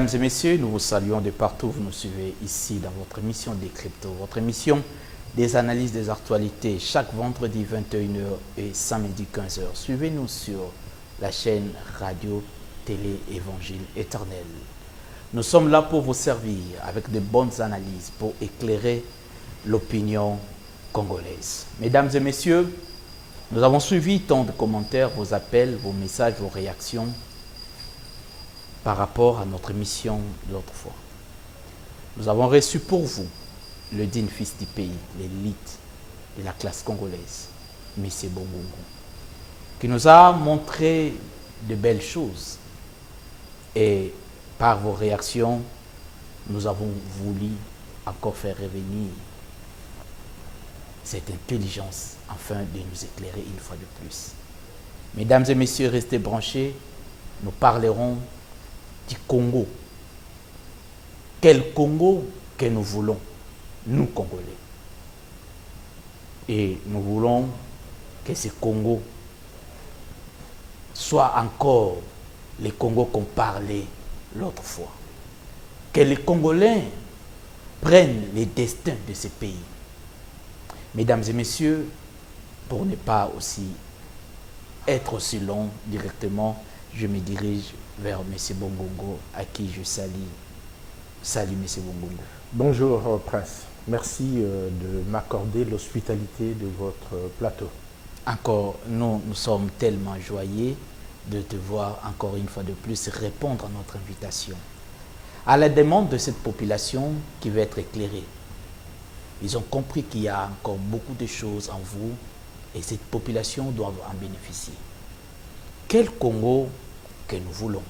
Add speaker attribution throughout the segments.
Speaker 1: Mesdames et messieurs, nous vous saluons de partout où vous nous suivez ici dans votre émission des cryptos, votre émission des analyses des actualités chaque vendredi 21h et samedi 15h. Suivez-nous sur la chaîne Radio Télé Évangile Éternel. Nous sommes là pour vous servir avec de bonnes analyses pour éclairer l'opinion congolaise. Mesdames et messieurs, nous avons suivi tant de commentaires, vos appels, vos messages, vos réactions par rapport à notre émission de l'autre fois. Nous avons reçu pour vous le digne fils du pays, l'élite de la classe congolaise, M. Bongongo, qui nous a montré de belles choses. Et par vos réactions, nous avons voulu encore faire revenir cette intelligence afin de nous éclairer une fois de plus. Mesdames et messieurs, restez branchés, nous parlerons du Congo. Quel Congo que nous voulons, nous Congolais. Et nous voulons que ce Congo soit encore le Congo qu'on parlait l'autre fois. Que les Congolais prennent les destins de ce pays. Mesdames et messieurs, pour ne pas aussi être aussi long directement, je me dirige vers M. Bongongo, à qui je salue. Salut M. Bongongo.
Speaker 2: Bonjour Prince, merci de m'accorder l'hospitalité de votre plateau.
Speaker 1: Encore, nous sommes tellement joyeux de te voir encore une fois de plus répondre à notre invitation. À la demande de cette population qui veut être éclairée, ils ont compris qu'il y a encore beaucoup de choses en vous et cette population doit en bénéficier. Quel Congo que nous voulons?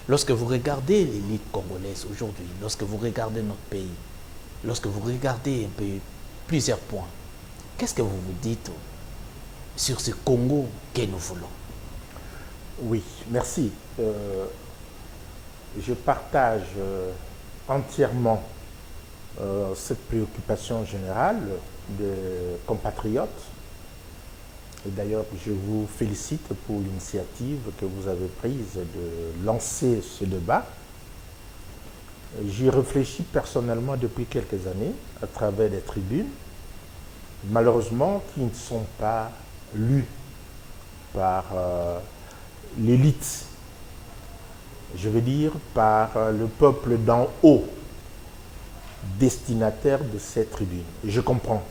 Speaker 1: Lorsque vous regardez l'élite congolaise aujourd'hui, lorsque vous regardez notre pays, lorsque vous regardez un peu plusieurs points, qu'est-ce que vous vous dites sur ce Congo que nous voulons?
Speaker 2: Oui, merci. Je partage entièrement cette préoccupation générale des compatriotes. Et d'ailleurs, je vous félicite pour l'initiative que vous avez prise de lancer ce débat. J'y réfléchis personnellement depuis quelques années à travers des tribunes, malheureusement qui ne sont pas lues par l'élite, je veux dire par le peuple d'en haut, destinataire de ces tribunes. Et je comprends.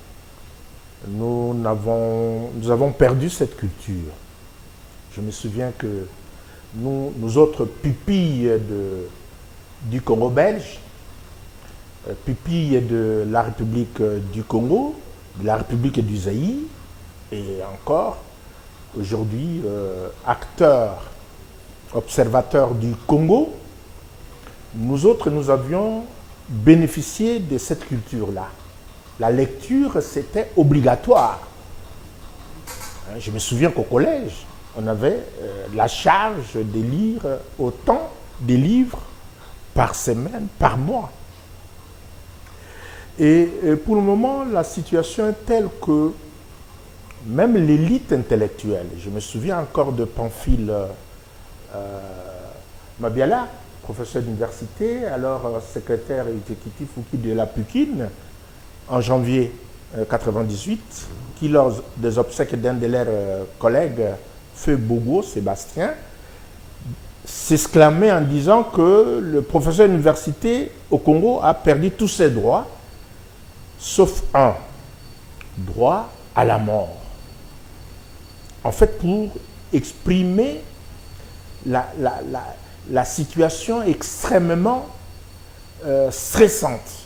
Speaker 2: Nous avons perdu cette culture. Je me souviens que nous autres pupilles du Congo belge, pupilles de la République du Congo, de la République du Zaïre, et encore aujourd'hui acteurs, observateurs du Congo, nous autres, nous avions bénéficié de cette culture-là. La lecture, c'était obligatoire. Je me souviens qu'au collège, on avait la charge de lire autant de livres par semaine, par mois. Et pour le moment, la situation est telle que même l'élite intellectuelle, je me souviens encore de Pamphile Mabiala, professeur d'université, alors secrétaire exécutif de la PUCIN, en janvier 1998, qui, lors des obsèques d'un de leurs collègues, Feu Bogo, Sébastien, s'exclamait en disant que le professeur d'université au Congo a perdu tous ses droits, sauf un, droit à la mort. En fait, pour exprimer la situation extrêmement stressante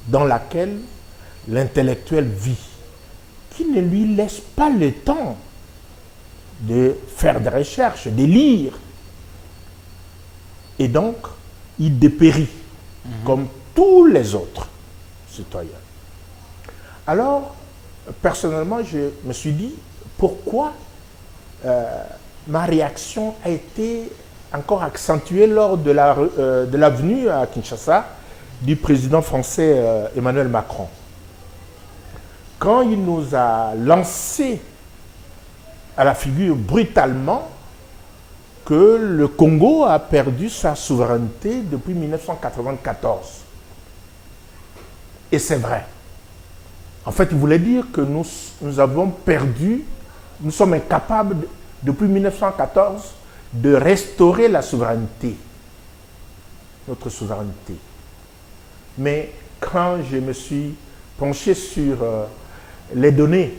Speaker 2: dans laquelle l'intellectuel vit, qui ne lui laisse pas le temps de faire des recherches, de lire. Et donc, il dépérit, comme tous les autres citoyens. Alors, personnellement, je me suis dit, pourquoi ma réaction a été encore accentuée lors de la venue à Kinshasa du président français Emmanuel Macron. Quand il nous a lancé à la figure brutalement que le Congo a perdu sa souveraineté depuis 1994. Et c'est vrai. En fait, il voulait dire que nous avons perdu, nous sommes incapables, depuis 1914, de restaurer la souveraineté, notre souveraineté. Mais quand je me suis penché sur les données,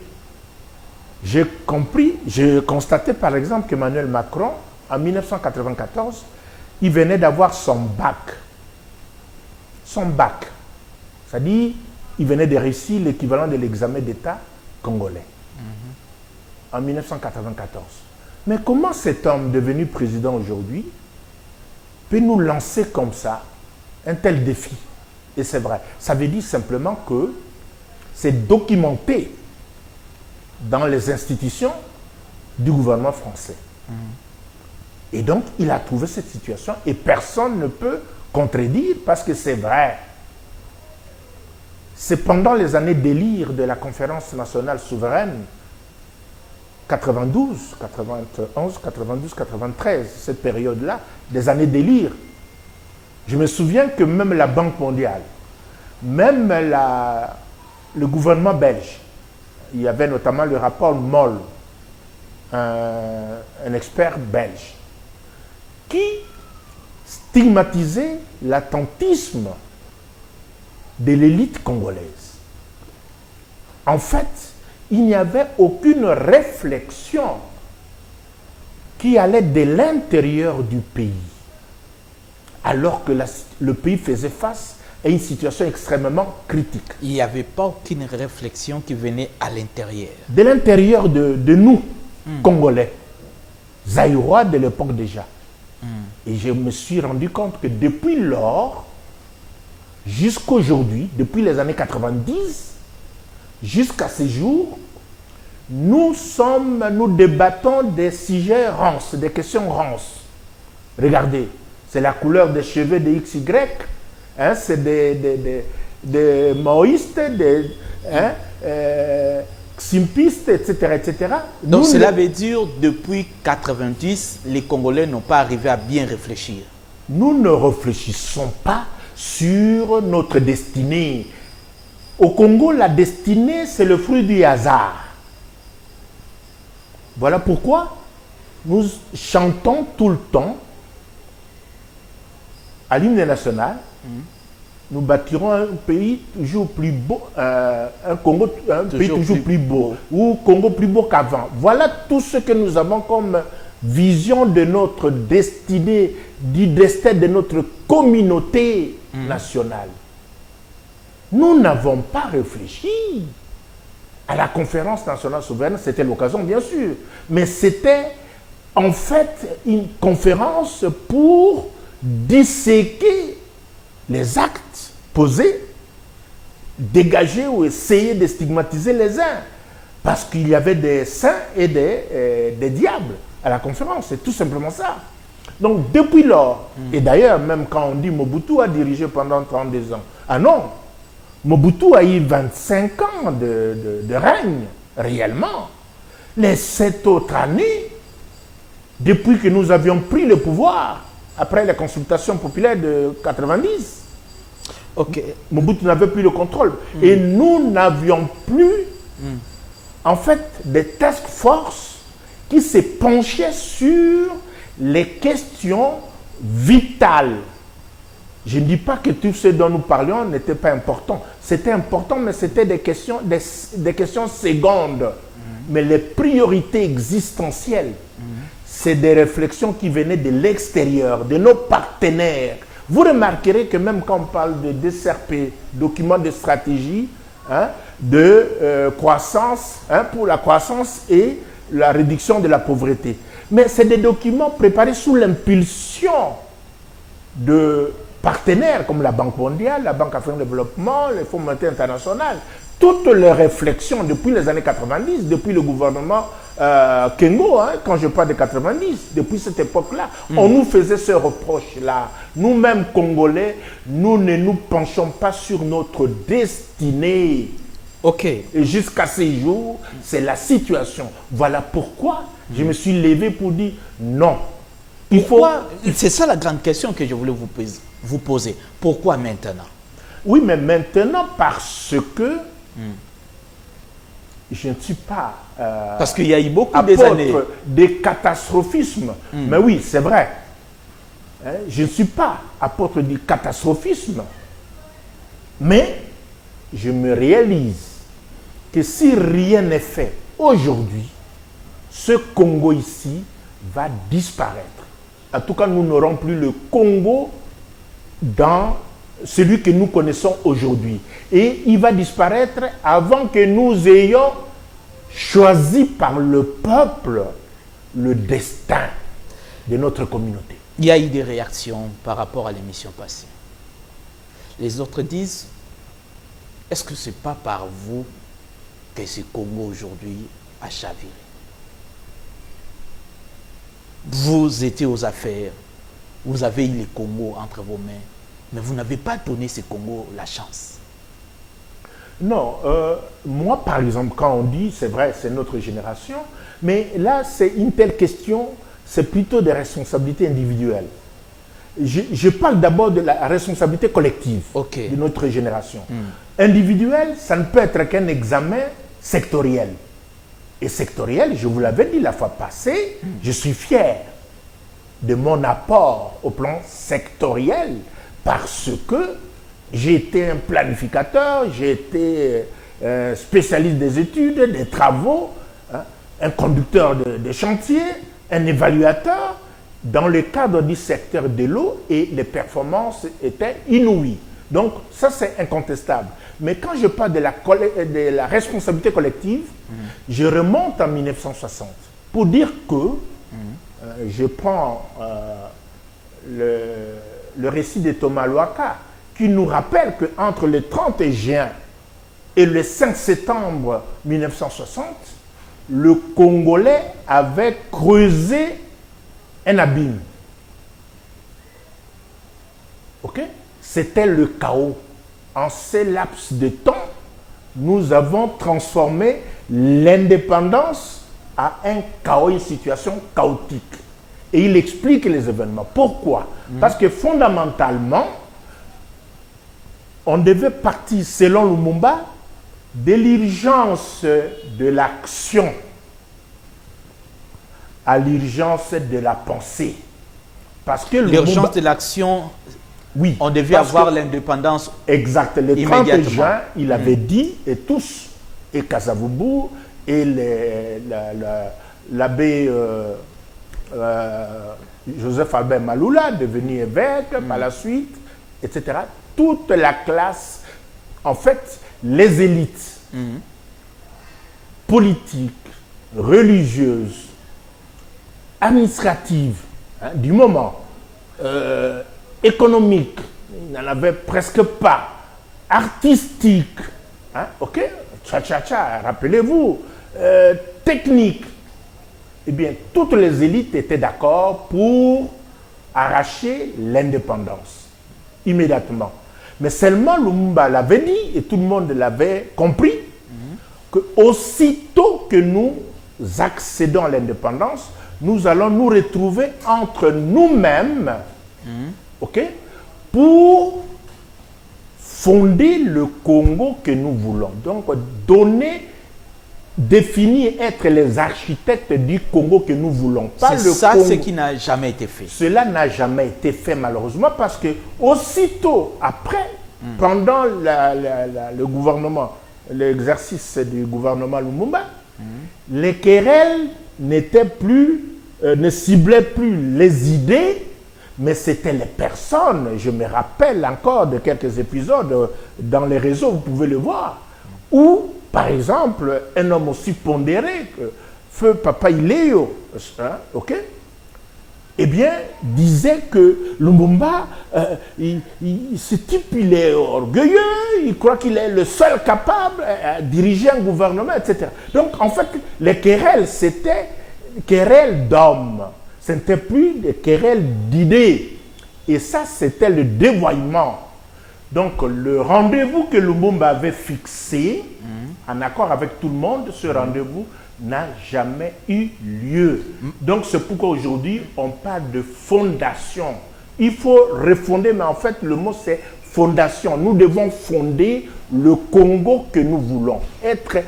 Speaker 2: j'ai constaté par exemple qu'Emmanuel Macron, en 1994, il venait d'avoir son bac. Son bac. C'est-à-dire, il venait de réussir l'équivalent de l'examen d'État congolais. En 1994. Mais comment cet homme devenu président aujourd'hui peut nous lancer comme ça un tel défi? Et c'est vrai. Ça veut dire simplement que c'est documenté dans les institutions du gouvernement français. Et donc, il a trouvé cette situation et personne ne peut contredire parce que c'est vrai. C'est pendant les années délire de la conférence nationale souveraine 92, 91, 92, 93, cette période-là, des années délire. Je me souviens que même la Banque mondiale, même le gouvernement belge, il y avait notamment le rapport Moll, un expert belge, qui stigmatisait l'attentisme de l'élite congolaise. En fait, il n'y avait aucune réflexion qui allait de l'intérieur du pays, alors que le pays faisait face à une situation extrêmement critique.
Speaker 1: Il n'y avait pas aucune réflexion qui venait à l'intérieur.
Speaker 2: De l'intérieur de nous, Congolais, Zaïrois de l'époque déjà. Et je me suis rendu compte que depuis lors, jusqu'aujourd'hui, depuis les années 90, jusqu'à ces jours, nous débattons des sujets rances, des questions rances. Regardez, c'est la couleur des cheveux des XY, hein, c'est des maoïstes, des ximpistes, etc., etc.
Speaker 1: Donc cela veut dire depuis 90, les Congolais n'ont pas arrivé à bien réfléchir.
Speaker 2: Nous ne réfléchissons pas sur notre destinée. Au Congo, la destinée, c'est le fruit du hasard. Voilà pourquoi nous chantons tout le temps à l'hymne national. Nous bâtirons un pays toujours plus beau, un Congo, un pays toujours plus beau, ou Congo plus beau qu'avant. Voilà tout ce que nous avons comme vision de notre destinée, du destin de notre communauté nationale. Nous n'avons pas réfléchi à la conférence nationale souveraine, c'était l'occasion bien sûr, mais c'était en fait une conférence pour disséquer les actes posés, dégager ou essayer de stigmatiser les uns, parce qu'il y avait des saints et des diables à la conférence, c'est tout simplement ça. Donc depuis lors, et d'ailleurs même quand on dit Mobutu a dirigé pendant 32 ans, ah non, Mobutu a eu 25 ans de règne, réellement. Les 7 autres années, depuis que nous avions pris le pouvoir, après les consultations populaires de 90, Mobutu n'avait plus le contrôle. Et nous n'avions plus, en fait, des task force qui se penchaient sur les questions vitales. Je ne dis pas que tout ce dont nous parlions n'était pas important. C'était important, mais c'était des questions secondes. Mais les priorités existentielles, c'est des réflexions qui venaient de l'extérieur, de nos partenaires. Vous remarquerez que même quand on parle de DCRP, document de stratégie de croissance, pour la croissance et la réduction de la pauvreté. Mais c'est des documents préparés sous l'impulsion de partenaires comme la Banque mondiale, la Banque africaine de développement, le Fonds monétaire international. Toutes les réflexions depuis les années 90, depuis le gouvernement Kengo, quand je parle de 90, depuis cette époque-là, on nous faisait ce reproche-là. Nous-mêmes, Congolais, nous ne nous penchons pas sur notre destinée. Et jusqu'à ces jours, c'est la situation. Voilà pourquoi je me suis levé pour dire non.
Speaker 1: C'est ça la grande question que je voulais vous poser. Pourquoi maintenant?
Speaker 2: Oui, mais maintenant parce que je ne suis pas
Speaker 1: parce qu'il y a eu beaucoup des années
Speaker 2: des catastrophismes. Mais oui, c'est vrai. Hein, je ne suis pas apôtre du catastrophisme. Mais je me réalise que si rien n'est fait aujourd'hui, ce Congo ici va disparaître. En tout cas, nous n'aurons plus le Congo dans celui que nous connaissons aujourd'hui. Et il va disparaître avant que nous ayons choisi par le peuple le destin de notre communauté.
Speaker 1: Il y a eu des réactions par rapport à l'émission passée. Les autres disent, est-ce que ce n'est pas par vous que ce Congo aujourd'hui a chaviré? Vous étiez aux affaires, vous avez eu les Congo entre vos mains, mais vous n'avez pas donné ce Congo la chance.
Speaker 2: Non, moi par exemple, quand on dit, c'est vrai, c'est notre génération, mais là c'est une telle question, c'est plutôt des responsabilités individuelles. Je parle d'abord de la responsabilité collective de notre génération. Individuelle, ça ne peut être qu'un examen sectoriel. Et sectoriel, je vous l'avais dit la fois passée, je suis fier de mon apport au plan sectoriel parce que j'ai été un planificateur, j'ai été spécialiste des études, des travaux, hein, un conducteur de chantier, un évaluateur dans le cadre du secteur de l'eau et les performances étaient inouïes. Donc ça c'est incontestable. Mais quand je parle de la responsabilité collective, je remonte en 1960 pour dire que je prends le récit de Thomas Lwaka qui nous rappelle qu'entre le 30 juin et le 5 septembre 1960, le Congolais avait creusé un abîme. Ok? C'était le chaos. En ces laps de temps, nous avons transformé l'indépendance à un chaos, une situation chaotique. Et il explique les événements. Pourquoi? Parce que fondamentalement, on devait partir, selon Lumumba, de l'urgence de l'action à l'urgence de la pensée. Parce que
Speaker 1: l'urgence de l'action, oui, on devait avoir l'indépendance.
Speaker 2: Exact. Le 30 juin, il avait dit, et tous, et Kasavubu, et l'abbé Joseph Albert Maloula, devenu évêque par la suite, etc. Toute la classe, en fait, les élites politiques, religieuses, administratives, hein, du moment, économique, il n'en avait presque pas, artistique, hein, ok, cha-cha-cha, rappelez-vous, technique, eh bien, toutes les élites étaient d'accord pour arracher l'indépendance, immédiatement. Mais seulement Lumumba l'avait dit, et tout le monde l'avait compris, que aussitôt que nous accédons à l'indépendance, nous allons nous retrouver entre nous-mêmes, ok, pour fonder le Congo que nous voulons. Donc, définir, être les architectes du Congo que nous voulons.
Speaker 1: C'est ça ce qui n'a jamais été fait.
Speaker 2: Cela n'a jamais été fait malheureusement parce que aussitôt après, pendant le gouvernement, l'exercice du gouvernement Lumumba, les querelles n'étaient plus, ne ciblaient plus les idées, mais c'était les personnes. Je me rappelle encore de quelques épisodes dans les réseaux, vous pouvez le voir, où, par exemple, un homme aussi pondéré que Feu Papa Iléo, hein, ok, eh bien, disait que Lumumba, ce type, il est orgueilleux, il croit qu'il est le seul capable de diriger un gouvernement, etc. Donc, en fait, les querelles, c'était querelles d'hommes. Ce n'était plus des querelles d'idées. Et ça, c'était le dévoiement. Donc, le rendez-vous que Lumumba avait fixé, en accord avec tout le monde, ce rendez-vous, n'a jamais eu lieu. Donc c'est pourquoi aujourd'hui on parle de fondation. Il faut refonder, mais en fait le mot c'est fondation. Nous devons fonder le Congo que nous voulons, être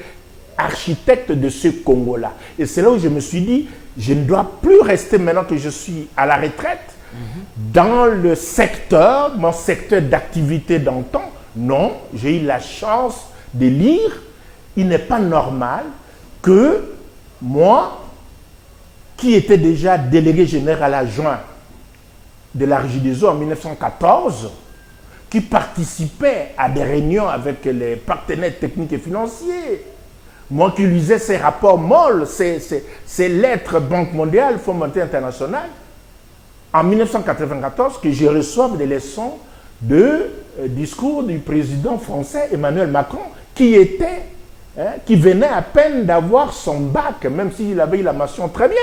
Speaker 2: architecte de ce Congo-là. Et c'est là où je me suis dit, je ne dois plus rester maintenant que je suis à la retraite, dans le secteur, mon secteur d'activité d'antan. Non, j'ai eu la chance de lire. Il n'est pas normal que moi, qui était déjà délégué général adjoint de la Regideso en 1914, qui participait à des réunions avec les partenaires techniques et financiers, moi qui lisais ces rapports molles, ces lettres Banque mondiale, Fonds monétaire international, en 1994, que je reçoive des leçons de discours du président français Emmanuel Macron, qui venait à peine d'avoir son bac, même s'il avait eu la mention très bien.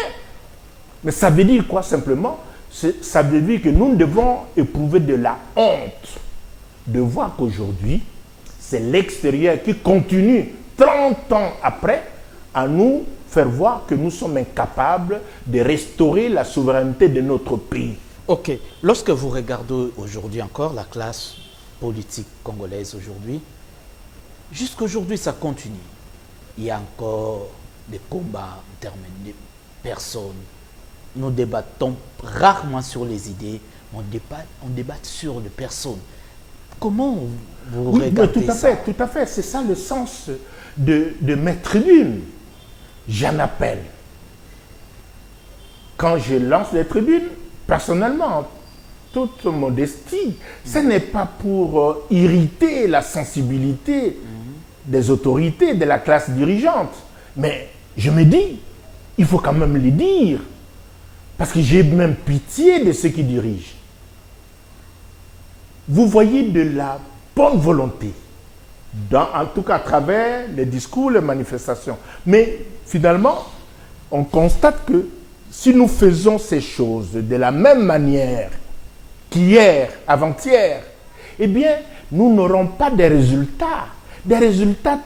Speaker 2: Mais ça veut dire quoi simplement? Ça veut dire que nous devons éprouver de la honte de voir qu'aujourd'hui, c'est l'extérieur qui continue 30 ans après à nous faire voir que nous sommes incapables de restaurer la souveraineté de notre pays.
Speaker 1: Ok. Lorsque vous regardez aujourd'hui encore la classe politique congolaise aujourd'hui, jusqu'aujourd'hui ça continue. Il y a encore des combats en termes de personnes. Nous débattons rarement sur les idées, on débat sur les personnes. Comment vous regardez ça?
Speaker 2: Tout à fait. C'est ça le sens de mes tribunes. J'en appelle. Quand je lance les tribunes, personnellement, en toute modestie, ce n'est pas pour irriter la sensibilité des autorités, de la classe dirigeante. Mais je me dis, il faut quand même les dire. Parce que j'ai même pitié de ceux qui dirigent. Vous voyez de la bonne volonté, en tout cas à travers les discours, les manifestations. Mais finalement, on constate que si nous faisons ces choses de la même manière qu'hier, avant-hier, eh bien, nous n'aurons pas des résultats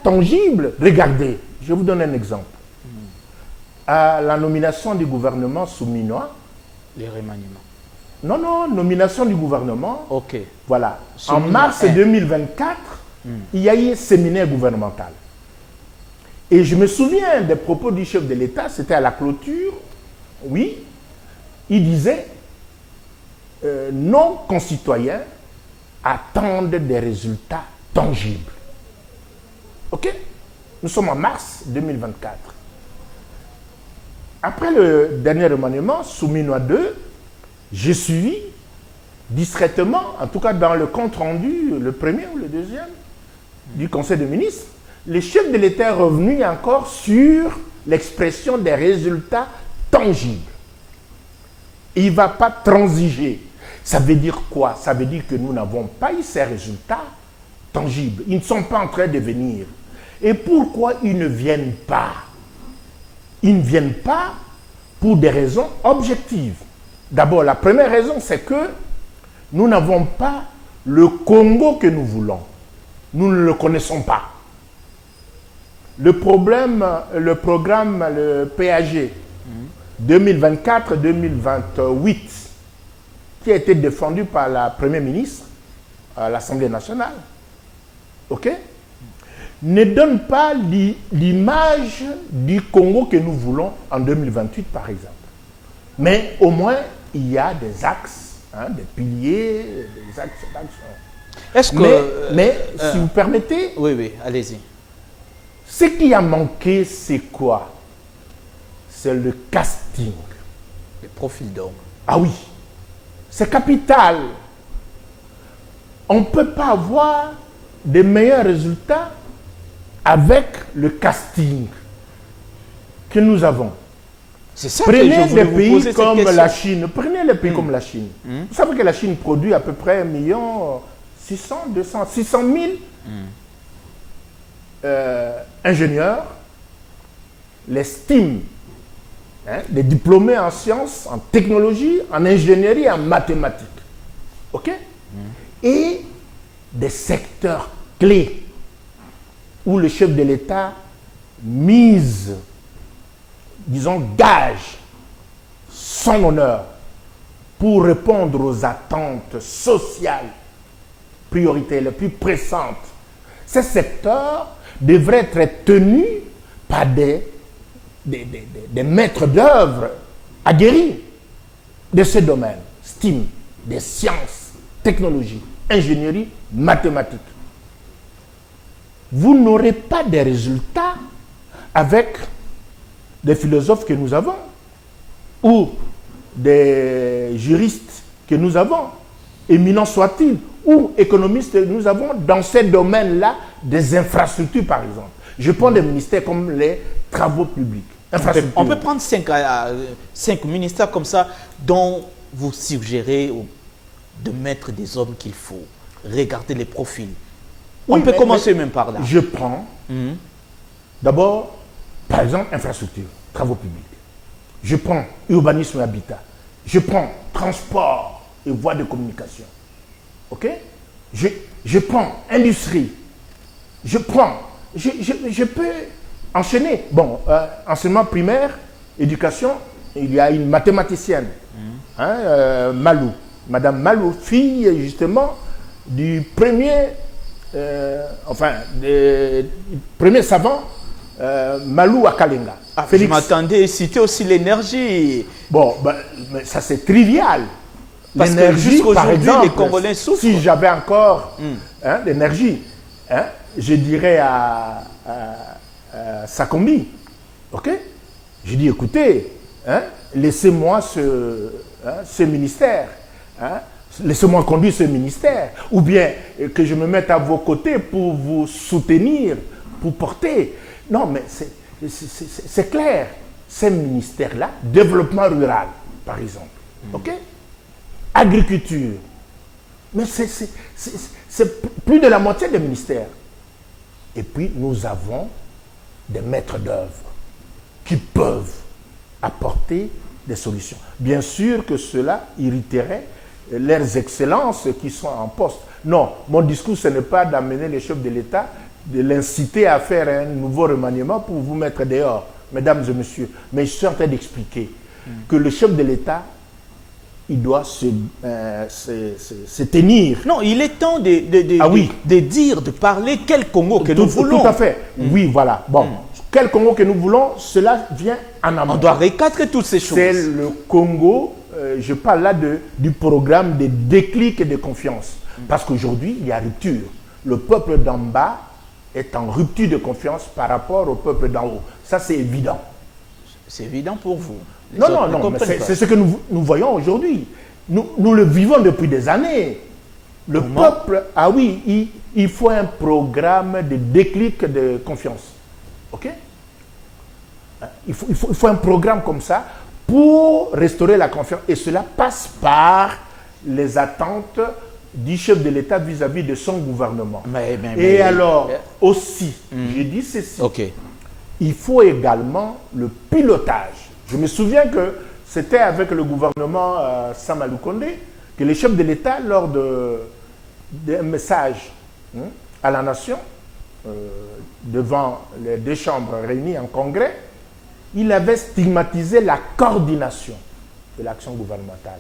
Speaker 2: tangibles. Regardez, je vous donne un exemple. À la nomination du gouvernement souminois.
Speaker 1: Les remaniements.
Speaker 2: Non, nomination du gouvernement.
Speaker 1: Ok.
Speaker 2: Voilà.
Speaker 1: Souminois
Speaker 2: en mars 2024, il y a eu un séminaire gouvernemental. Et je me souviens des propos du chef de l'État, c'était à la clôture. Oui, il disait nos concitoyens attendent des résultats tangibles. Ok? Nous sommes en mars 2024. Après le dernier remaniement, Souminois 2, j'ai suivi discrètement, en tout cas dans le compte rendu, le premier ou le deuxième, du Conseil des ministres, le chef de l'État est revenu encore sur l'expression des résultats tangibles. Il ne va pas transiger. Ça veut dire quoi? Ça veut dire que nous n'avons pas eu ces résultats tangibles. Ils ne sont pas en train de venir. Et pourquoi ils ne viennent pas? Ils ne viennent pas pour des raisons objectives. D'abord, la première raison, c'est que nous n'avons pas le Congo que nous voulons. Nous ne le connaissons pas. Le programme, le PAG 2024-2028, qui a été défendu par la Première ministre à l'Assemblée nationale, ok, ne donne pas l'image du Congo que nous voulons en 2028, par exemple. Mais au moins, il y a des axes, des piliers, des axes d'action.
Speaker 1: Est-ce que...
Speaker 2: Mais si vous permettez...
Speaker 1: Oui, allez-y.
Speaker 2: Ce qui a manqué, c'est quoi? C'est le casting.
Speaker 1: Les profils d'hommes.
Speaker 2: Ah oui, c'est capital. On ne peut pas avoir de meilleurs résultats avec le casting que nous avons.
Speaker 1: C'est ça
Speaker 2: Prenez
Speaker 1: que je voulais
Speaker 2: des
Speaker 1: vous
Speaker 2: pays
Speaker 1: poser
Speaker 2: comme
Speaker 1: cette question.
Speaker 2: la Chine. Prenez les pays comme la Chine. Vous savez que la Chine produit à peu près 1 600 000 ingénieurs, les STEAM, les diplômés en sciences, en technologie, en ingénierie, en mathématiques. OK? Et des secteurs clés où le chef de l'État mise disons, gage son honneur pour répondre aux attentes sociales prioritaires les plus pressantes. Ces secteurs devraient être tenus par des maîtres d'œuvre aguerris de ce domaine, STEAM, des sciences, technologies, ingénierie, mathématiques. Vous n'aurez pas des résultats avec des philosophes que nous avons ou des juristes que nous avons, éminents soient-ils, ou économistes que nous avons dans ces domaines-là des infrastructures, par exemple. Je prends des ministères comme les travaux publics.
Speaker 1: On peut prendre 5 ministères comme ça dont vous suggérez de mettre des hommes qu'il faut. Regarder les profils.
Speaker 2: Oui,
Speaker 1: on peut commencer même par là.
Speaker 2: Je prends d'abord, par exemple, infrastructure, travaux publics. Je prends urbanisme et habitat. Je prends transport et voies de communication. OK? Je prends industrie. Je peux enchaîner. Bon, enseignement primaire, éducation, il y a une mathématicienne, Malou. Madame Malou, fille justement du premier, premier savant, Malou à Kalenga.
Speaker 1: Je m'attendais à citer aussi l'énergie.
Speaker 2: Bon, mais ça c'est trivial.
Speaker 1: Parce que jusqu'aujourd'hui, les Congolais souffrent.
Speaker 2: Si j'avais encore l'énergie, je dirais à Sakombi, ok? Je dis, écoutez, laissez-moi ce ministère, laissez-moi conduire ce ministère, ou bien que je me mette à vos côtés pour vous soutenir, pour porter. Non, mais c'est clair. Ces ministères-là, développement rural, par exemple, ok? Agriculture, mais c'est plus de la moitié des ministères. Et puis, nous avons des maîtres d'œuvre qui peuvent apporter des solutions. Bien sûr que cela irriterait leurs excellences qui sont en poste. Non, mon discours, ce n'est pas d'amener les chefs de l'État, de l'inciter à faire un nouveau remaniement pour vous mettre dehors, mesdames et messieurs. Mais je suis en train d'expliquer que le chef de l'État, il doit se tenir.
Speaker 1: Non, il est temps de dire, de parler quel Congo que nous voulons.
Speaker 2: Tout à fait. Oui, voilà. Bon, quel Congo que nous voulons, cela vient en amont.
Speaker 1: On doit recadrer toutes ces choses.
Speaker 2: C'est le Congo, je parle là du programme de déclic et de confiance. Parce qu'aujourd'hui, il y a rupture. Le peuple d'en bas est en rupture de confiance par rapport au peuple d'en haut. Ça, c'est évident.
Speaker 1: C'est évident pour vous.
Speaker 2: Non, c'est ce que nous voyons aujourd'hui. Nous le vivons depuis des années. Le peuple, il faut un programme de déclic de confiance. OK? Il faut un programme comme ça pour restaurer la confiance. Et cela passe par les attentes du chef de l'État vis-à-vis de son gouvernement. Aussi, j'ai dit ceci.
Speaker 1: Okay.
Speaker 2: Il faut également le pilotage. Je me souviens que c'était avec le gouvernement Samalou Kondé que les chefs de l'État, lors d'un message à la nation, devant les deux chambres réunies en congrès, il avait stigmatisé la coordination de l'action gouvernementale.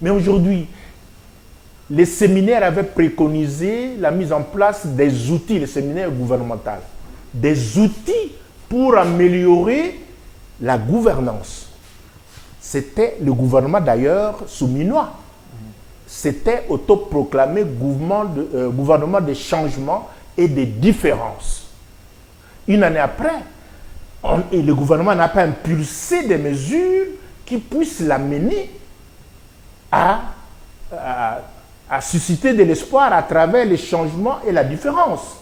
Speaker 2: Mais aujourd'hui, les séminaires avaient préconisé la mise en place des outils, les séminaires gouvernementaux, des outils pour améliorer la gouvernance. C'était le gouvernement d'ailleurs souminois. C'était autoproclamé gouvernement des changements et des différences. Une année après, le gouvernement n'a pas impulsé des mesures qui puissent l'amener à susciter de l'espoir à travers les changements et la différence.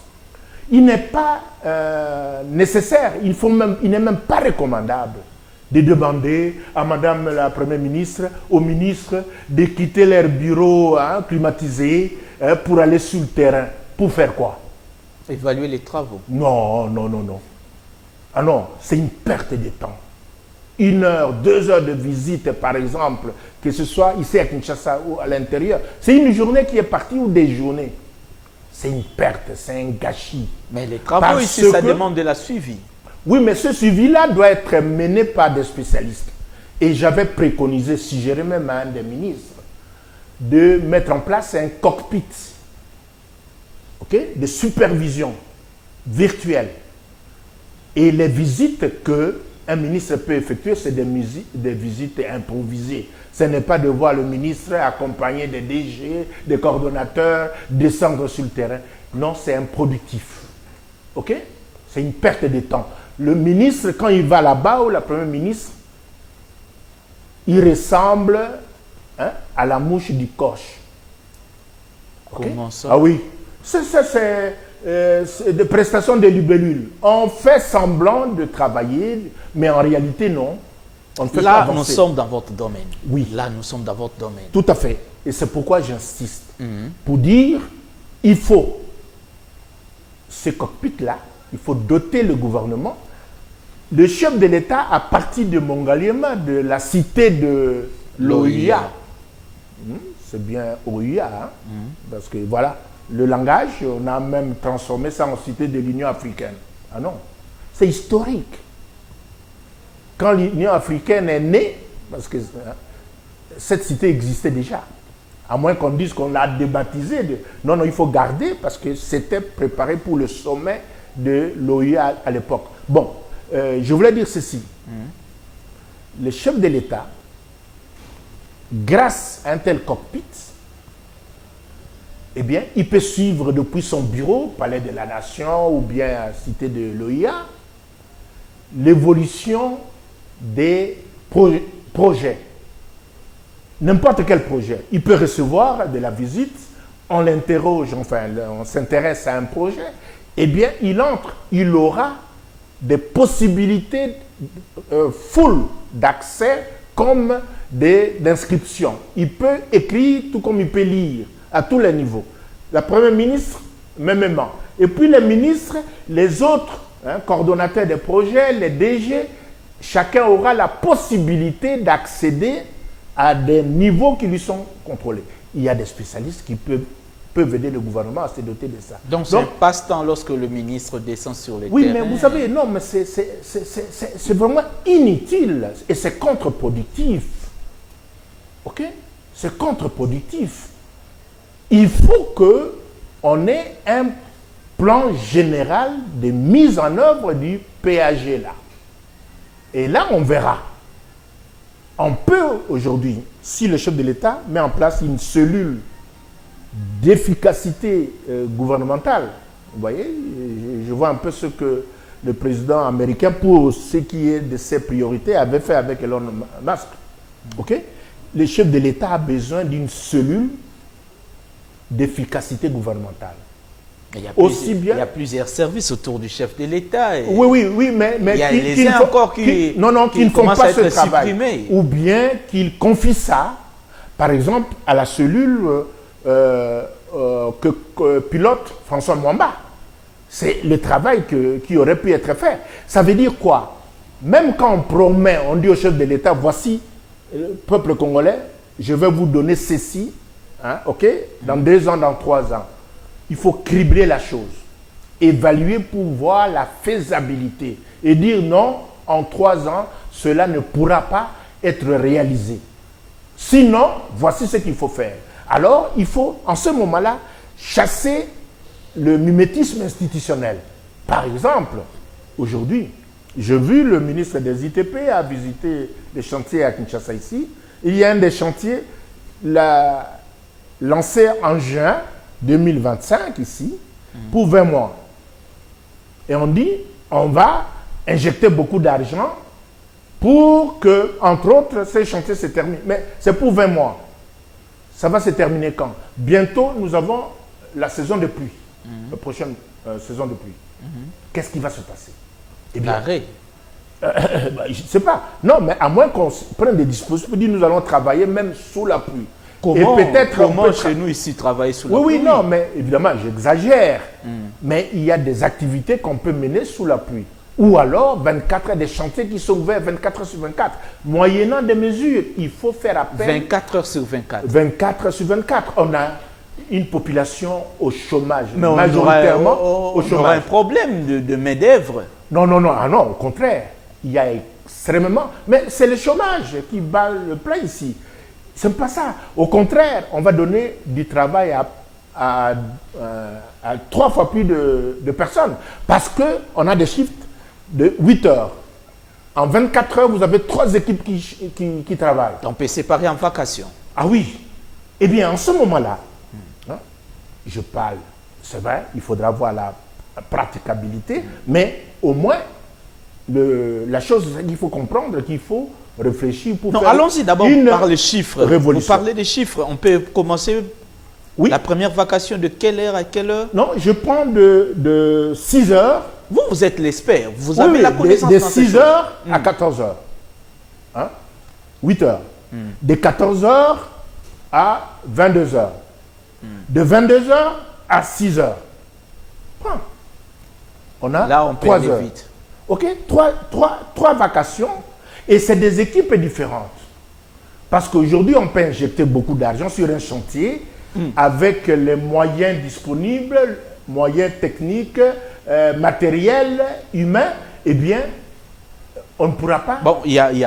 Speaker 2: Il n'est pas nécessaire, il n'est même pas recommandable de demander à Madame la Première ministre, aux ministres, de quitter leur bureau climatisé pour aller sur le terrain. Pour faire quoi?
Speaker 1: Évaluer les travaux.
Speaker 2: Non. Ah non, c'est une perte de temps. 1 heure, 2 heures de visite, par exemple, que ce soit ici à Kinshasa ou à l'intérieur, c'est une journée qui est partie ou des journées. C'est une perte, c'est un gâchis.
Speaker 1: Mais les travaux ici, ça demande de la suivi.
Speaker 2: Oui, mais ce suivi-là doit être mené par des spécialistes. Et j'avais préconisé, suggéré même à un des ministres, de mettre en place un cockpit, de supervision virtuelle. Et les visites qu'un ministre peut effectuer, c'est des visites improvisées. Ce n'est pas de voir le ministre accompagné des DG, des coordonnateurs, descendre sur le terrain. Non, c'est improductif. OK? C'est une perte de temps. Le ministre, quand il va là-bas, ou la première ministre, il ressemble à la mouche du coche. Okay?
Speaker 1: Comment ça?
Speaker 2: Ah oui. C'est des prestations de libellule. On fait semblant de travailler, mais en réalité, non. On ne fait pas
Speaker 1: Là,
Speaker 2: avancer.
Speaker 1: nous sommes dans votre domaine.
Speaker 2: Oui.
Speaker 1: Là, nous sommes dans votre domaine.
Speaker 2: Tout à fait. Et c'est pourquoi j'insiste. Pour dire, il faut ce cockpit-là, il faut doter le gouvernement. Le chef de l'État, à partir de Mongaliema, de la cité de l'OUA, c'est bien OUA, parce que voilà, le langage, on a même transformé ça en cité de l'Union africaine. Ah non, c'est historique. Quand l'Union africaine est née, parce que cette cité existait déjà, à moins qu'on dise qu'on l'a débaptisé. Non, non, il faut garder parce que c'était préparé pour le sommet de l'OUA à l'époque. Bon, je voulais dire ceci. Le chef de l'État, grâce à un tel cockpit, eh bien, il peut suivre depuis son bureau, Palais de la Nation ou bien Cité de l'OIA, l'évolution des projets. N'importe quel projet. Il peut recevoir de la visite, on l'interroge, enfin, on s'intéresse à un projet, eh bien, il aura des possibilités full d'accès comme d'inscription. Il peut écrire tout comme il peut lire, à tous les niveaux. La Première ministre, mêmement. Et puis les ministres, les autres coordonnateurs des projets, les DG, chacun aura la possibilité d'accéder à des niveaux qui lui sont contrôlés. Il y a des spécialistes qui peuvent aider le gouvernement à se doter de ça.
Speaker 1: Donc c'est un passe-temps lorsque le ministre descend sur les terrains.
Speaker 2: Oui, mais vous savez, non, mais c'est vraiment inutile et c'est contre-productif. OK? C'est contre-productif. Il faut qu'on ait un plan général de mise en œuvre du PAG là. Et là, on verra. On peut aujourd'hui, si le chef de l'État met en place une cellule d'efficacité gouvernementale, vous voyez, je vois un peu ce que le président américain, pour ce qui est de ses priorités, avait fait avec Elon Musk. OK? Le chef de l'État a besoin d'une cellule d'efficacité gouvernementale.
Speaker 1: Il y a plusieurs services autour du chef de l'État.
Speaker 2: Oui, mais
Speaker 1: il y a les uns encore qui
Speaker 2: ne font pas ce travail.
Speaker 1: Supprimés.
Speaker 2: Ou bien qu'ils confient ça, par exemple, à la cellule que pilote François Mwamba. C'est le travail qui aurait pu être fait. Ça veut dire quoi? Même quand on promet, on dit au chef de l'État, voici, peuple congolais, je vais vous donner ceci, OK, dans 2 ans, dans 3 ans. Il faut cribler la chose, évaluer pour voir la faisabilité et dire non, en 3 ans, cela ne pourra pas être réalisé. Sinon, voici ce qu'il faut faire. Alors, il faut, en ce moment-là, chasser le mimétisme institutionnel. Par exemple, aujourd'hui, j'ai vu le ministre des ITP a visité des chantiers à Kinshasa ici. Il y a un des chantiers lancé en juin 2025 ici, pour 20 mois. Et on dit, on va injecter beaucoup d'argent pour que, entre autres, ces chantiers se terminent. Mais c'est pour 20 mois. Ça va se terminer quand? Bientôt, nous avons la saison de pluie, la prochaine saison de pluie. Qu'est-ce qui va se passer? Eh bien,
Speaker 1: l'arrêt.
Speaker 2: Je ne sais pas. Non, mais à moins qu'on prenne des dispositions pour dire nous allons travailler même sous la pluie.
Speaker 1: Comment,
Speaker 2: et peut-être
Speaker 1: chez nous ici travailler sous la pluie?
Speaker 2: Oui, non, mais évidemment, j'exagère. Mais il y a des activités qu'on peut mener sous la pluie. Ou alors, 24 heures, des chantiers qui sont ouverts 24 heures sur 24. Moyennant des mesures, il faut faire appel.
Speaker 1: 24 heures sur 24.
Speaker 2: 24 heures sur 24. On a une population au chômage,
Speaker 1: Mais on
Speaker 2: majoritairement au chômage.
Speaker 1: On aura un problème de main-d'œuvre.
Speaker 2: Non, non, non, ah non, au contraire. Il y a extrêmement... Mais c'est le chômage qui bat le plein ici. Ce n'est pas ça. Au contraire, on va donner du travail à 3 fois plus de personnes. Parce qu'on a des shifts de 8 heures. En 24 heures, vous avez 3 équipes qui travaillent.
Speaker 1: On peut séparer en vacation.
Speaker 2: Ah oui. Eh bien, en ce moment-là, hein, je parle, c'est vrai, il faudra voir la praticabilité, mais au moins, la chose qu'il faut comprendre, qu'il faut réfléchir pour faire
Speaker 1: allons-y d'abord par les chiffres.
Speaker 2: Révolution.
Speaker 1: Vous parlez des chiffres. On peut commencer la première vacation de quelle heure à quelle heure?
Speaker 2: Non, je prends de 6 heures.
Speaker 1: Vous êtes l'expert. Vous avez la connaissance
Speaker 2: de
Speaker 1: dans ces
Speaker 2: 6
Speaker 1: choses.
Speaker 2: heures à 14 heures. Hein? 8 heures. De 14 heures à 22 heures. De 22 heures à 6 heures. On a
Speaker 1: là, on peut
Speaker 2: 3
Speaker 1: aller
Speaker 2: heures.
Speaker 1: vite.
Speaker 2: OK, 3 vacations et c'est des équipes différentes. Parce qu'aujourd'hui, on peut injecter beaucoup d'argent sur un chantier avec les moyens disponibles, moyens techniques, matériels, humains. Eh bien, on ne pourra pas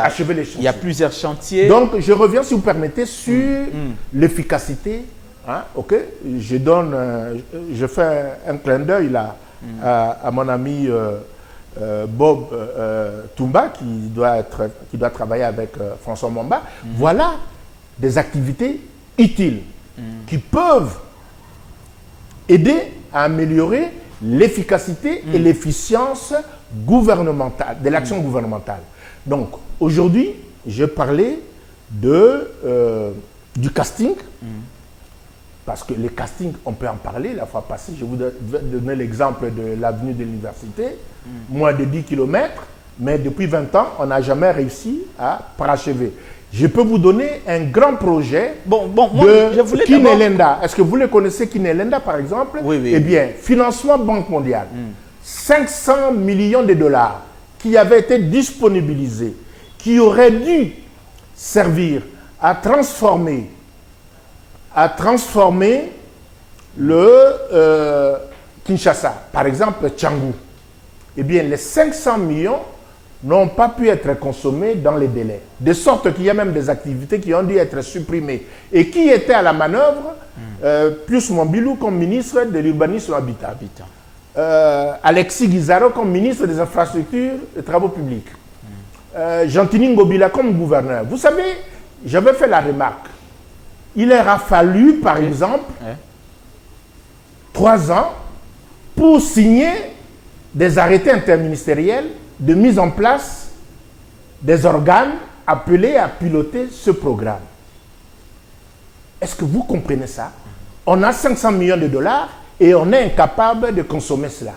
Speaker 2: achever les chantiers.
Speaker 1: Il y a plusieurs chantiers.
Speaker 2: Donc, je reviens, si vous permettez, sur l'efficacité. Hein, OK, je fais un clin d'œil là à mon ami Bob Toumba qui doit travailler avec François Momba. Voilà des activités utiles qui peuvent aider à améliorer l'efficacité et l'efficience gouvernementale, de l'action gouvernementale. Donc, aujourd'hui, je parlais du casting, parce que les castings, on peut en parler. La fois passée, je vous donner l'exemple de l'avenue de l'université, moins de 10 km, mais depuis 20 ans, on n'a jamais réussi à parachever. Je peux vous donner un grand projet de Kinelenda. Est-ce que vous le connaissez, Kinelenda, par exemple?
Speaker 1: Oui, oui.
Speaker 2: Eh bien, financement Banque mondiale. 500 millions de dollars qui avaient été disponibilisés, qui auraient dû servir à transformer le Kinshasa, par exemple Tchangou. Eh bien, les 500 millions n'ont pas pu être consommés dans les délais. De sorte qu'il y a même des activités qui ont dû être supprimées. Et qui était à la manœuvre Pius Mombilou comme ministre de l'urbanisme habitat. Alexis Guizaro comme ministre des infrastructures et travaux publics. Gentini Ngobila comme gouverneur. Vous savez, j'avais fait la remarque. Il leur a fallu, par exemple, 3 ans pour signer des arrêtés interministériels de mise en place des organes appelés à piloter ce programme. Est-ce que vous comprenez ça? On a 500 millions de dollars et on est incapable de consommer cela.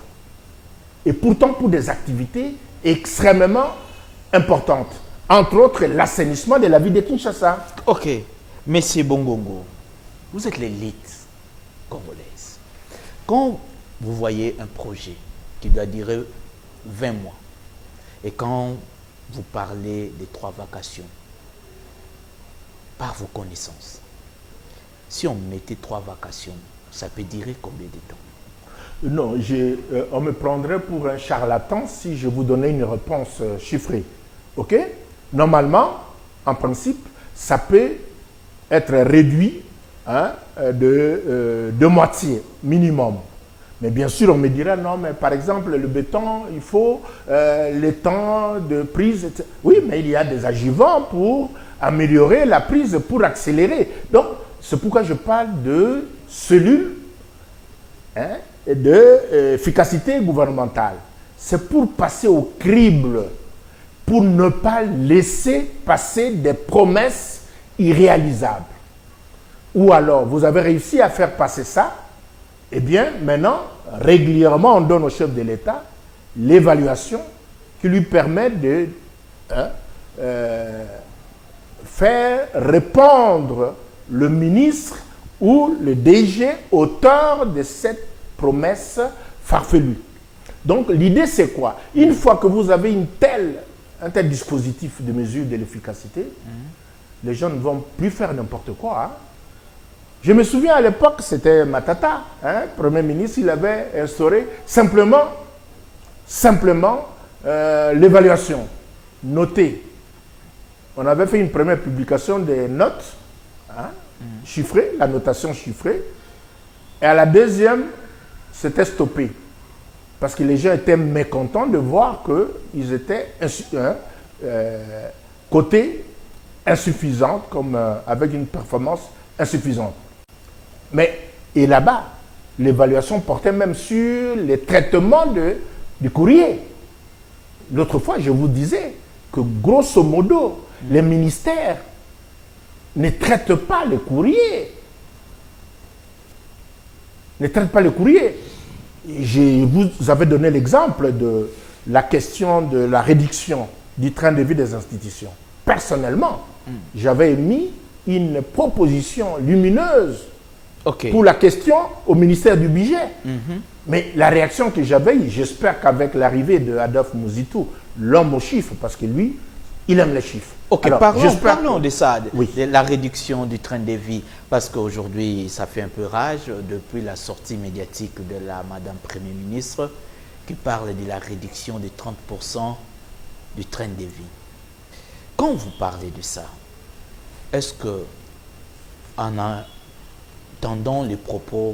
Speaker 2: Et pourtant pour des activités extrêmement importantes. Entre autres, l'assainissement de la ville de Kinshasa.
Speaker 1: Ok. Monsieur Bongongo, vous êtes l'élite congolaise. Quand vous voyez un projet qui doit durer 20 mois, et quand vous parlez des 3 vacations, par vos connaissances, si on mettait 3 vacations, ça peut durer combien de temps?
Speaker 2: Non, on me prendrait pour un charlatan si je vous donnais une réponse chiffrée. OK? Normalement, en principe, ça peut être réduit de moitié minimum. Mais bien sûr, on me dira, non, mais par exemple, le béton, il faut le temps de prise. Etc. Oui, mais il y a des adjuvants pour améliorer la prise, pour accélérer. Donc, c'est pourquoi je parle de cellules et d'efficacité gouvernementale. C'est pour passer au crible, pour ne pas laisser passer des promesses irréalisables. Ou alors, vous avez réussi à faire passer ça, eh bien, maintenant, régulièrement, on donne au chef de l'État l'évaluation qui lui permet de faire répondre le ministre ou le DG auteur de cette promesse farfelue. Donc, l'idée, c'est quoi? Une fois que vous avez un tel dispositif de mesure de l'efficacité, les gens ne vont plus faire n'importe quoi. Je me souviens à l'époque, c'était Matata, hein, Premier ministre, il avait instauré simplement l'évaluation, noter. On avait fait une première publication des notes, hein, chiffrées, la notation chiffrée. Et à la deuxième, c'était stoppé. Parce que les gens étaient mécontents de voir qu'ils étaient cotés insuffisants, avec une performance insuffisante. Mais, et là-bas, l'évaluation portait même sur les traitements du courrier. L'autre fois, je vous disais que grosso modo, les ministères ne traitent pas le courrier. Ne traitent pas le courrier. Je vous avais donné l'exemple de la question de la réduction du train de vie des institutions. Personnellement, j'avais émis une proposition lumineuse pour la question au ministère du Budget. Mais la réaction que j'avais eue, j'espère qu'avec l'arrivée de Adolphe Mouzitou, l'homme aux chiffres, parce que lui, il aime les chiffres.
Speaker 1: Ok, alors, parlons de ça,
Speaker 2: oui,
Speaker 1: de la réduction du train de vie, parce qu'aujourd'hui, ça fait un peu rage depuis la sortie médiatique de la Madame Premier ministre qui parle de la réduction de 30% du train de vie. Quand vous parlez de ça, est-ce que, en entendant les propos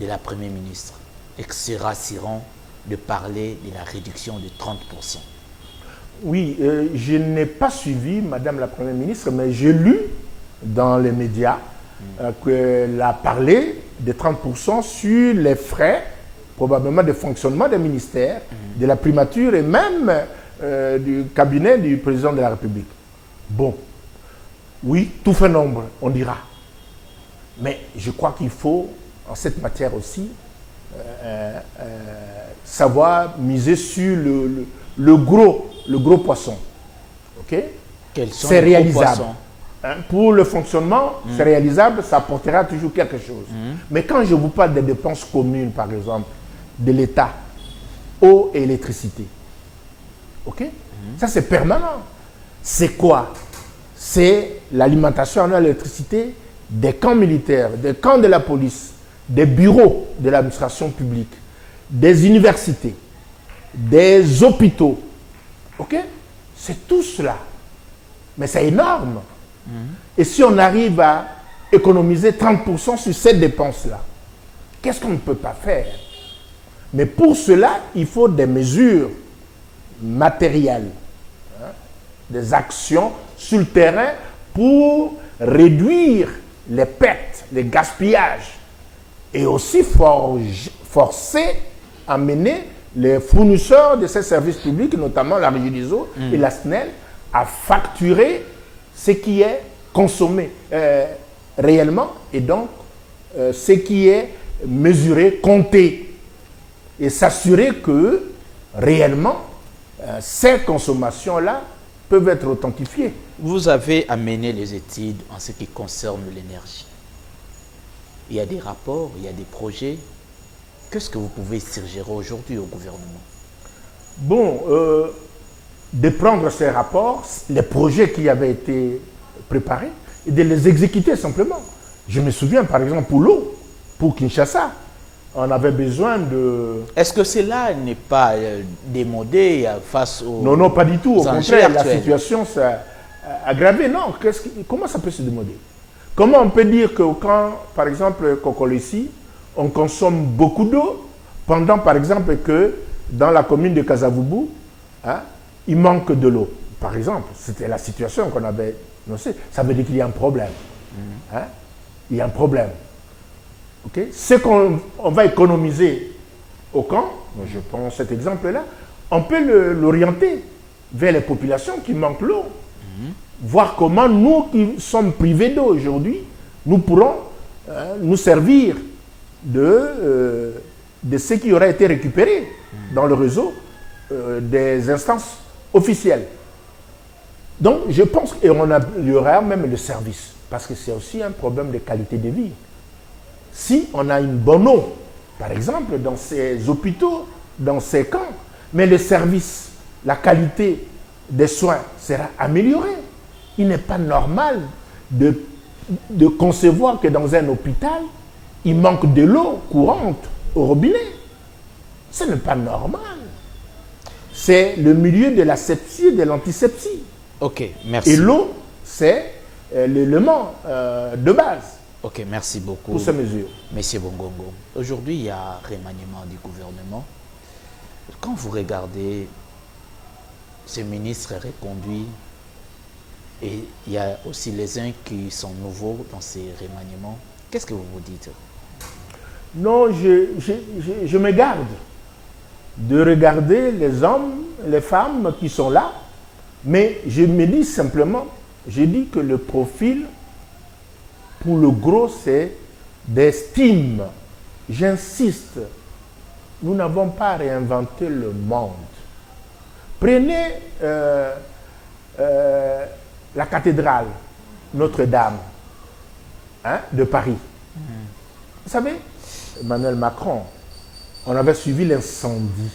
Speaker 1: de la Première ministre, est-ce que c'est rassurant de parler de la réduction de 30%?
Speaker 2: Oui, je n'ai pas suivi Madame la Première ministre, mais j'ai lu dans les médias qu'elle a parlé de 30% sur les frais, probablement de fonctionnement des ministères, de la primature et même du cabinet du président de la République. Bon, oui, tout fait nombre, on dira. Mais je crois qu'il faut, en cette matière aussi, savoir miser sur le gros poisson. Ok? C'est réalisable. Hein, pour le fonctionnement, c'est réalisable, ça apportera toujours quelque chose. Mais quand je vous parle des dépenses communes, par exemple, de l'État, eau et électricité, ok? Ça, c'est permanent. C'est quoi? C'est l'alimentation en électricité des camps militaires, des camps de la police, des bureaux de l'administration publique, des universités, des hôpitaux. Ok? C'est tout cela. Mais c'est énorme. Et si on arrive à économiser 30% sur ces dépenses-là, qu'est-ce qu'on ne peut pas faire? Mais pour cela, il faut des mesures matérielles, hein, des actions sur le terrain pour réduire les pertes, les gaspillages et aussi forcer à mener les fournisseurs de ces services publics, notamment la Régie des eaux et la SNEL, à facturer ce qui est consommé réellement et donc ce qui est mesuré, compté et s'assurer que réellement ces consommations-là peuvent être authentifiées.
Speaker 1: Vous avez amené les études en ce qui concerne l'énergie. Il y a des rapports, il y a des projets. Qu'est-ce que vous pouvez suggérer aujourd'hui au gouvernement?
Speaker 2: Bon, de prendre ces rapports, les projets qui avaient été préparés, et de les exécuter simplement. Je me souviens par exemple pour l'eau, pour Kinshasa, on avait besoin de...
Speaker 1: Est-ce que cela n'est pas démodé face aux...
Speaker 2: Non, non, pas du tout. Au contraire, la situation s'est aggravée. Non, comment ça peut se démoder? Comment on peut dire que quand, par exemple, Kokolesi, on consomme beaucoup d'eau, pendant, par exemple, que dans la commune de Kasavubu, hein, il manque de l'eau. Par exemple, c'était la situation qu'on avait annoncée. Ça veut dire qu'il y a un problème. Hein? Il y a un problème. Okay? Ce qu'on va économiser au camp, je prends cet exemple-là, on peut l'orienter vers les populations qui manquent l'eau. Voir comment nous qui sommes privés d'eau aujourd'hui, nous pourrons nous servir de ce qui aurait été récupéré dans le réseau des instances officielles. Donc je pense qu'on améliorera même le service, parce que c'est aussi un problème de qualité de vie. Si on a une bonne eau, par exemple, dans ces hôpitaux, dans ces camps, mais le service, la qualité des soins sera améliorée. Il n'est pas normal de de concevoir que dans un hôpital, il manque de l'eau courante au robinet. Ce n'est pas normal. C'est le milieu de la sepsie et de l'antisepsie.
Speaker 1: Ok, merci.
Speaker 2: Et l'eau, c'est l'élément de base.
Speaker 1: Ok, merci beaucoup.
Speaker 2: Pour ces mesures.
Speaker 1: Monsieur Bongongo, aujourd'hui, il y a remaniement du gouvernement. Quand vous regardez ces ministres reconduits, et il y a aussi les uns qui sont nouveaux dans ces remaniements, qu'est-ce que vous vous dites?
Speaker 2: Non, je me garde de regarder les hommes, les femmes qui sont là, mais je me dis simplement, je dis que le profil, pour le gros, c'est d'estime. J'insiste, nous n'avons pas réinventé le monde. Prenez la cathédrale Notre-Dame de Paris. Vous savez, Emmanuel Macron, on avait suivi l'incendie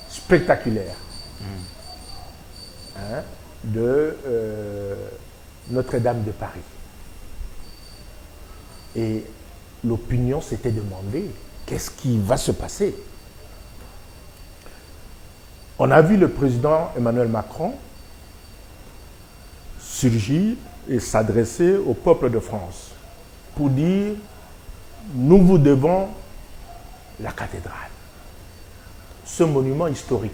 Speaker 2: spectaculaire de Notre-Dame de Paris. Et l'opinion s'était demandé, qu'est-ce qui va se passer? On a vu le président Emmanuel Macron surgir et s'adresser au peuple de France pour dire, nous vous devons la cathédrale, ce monument historique,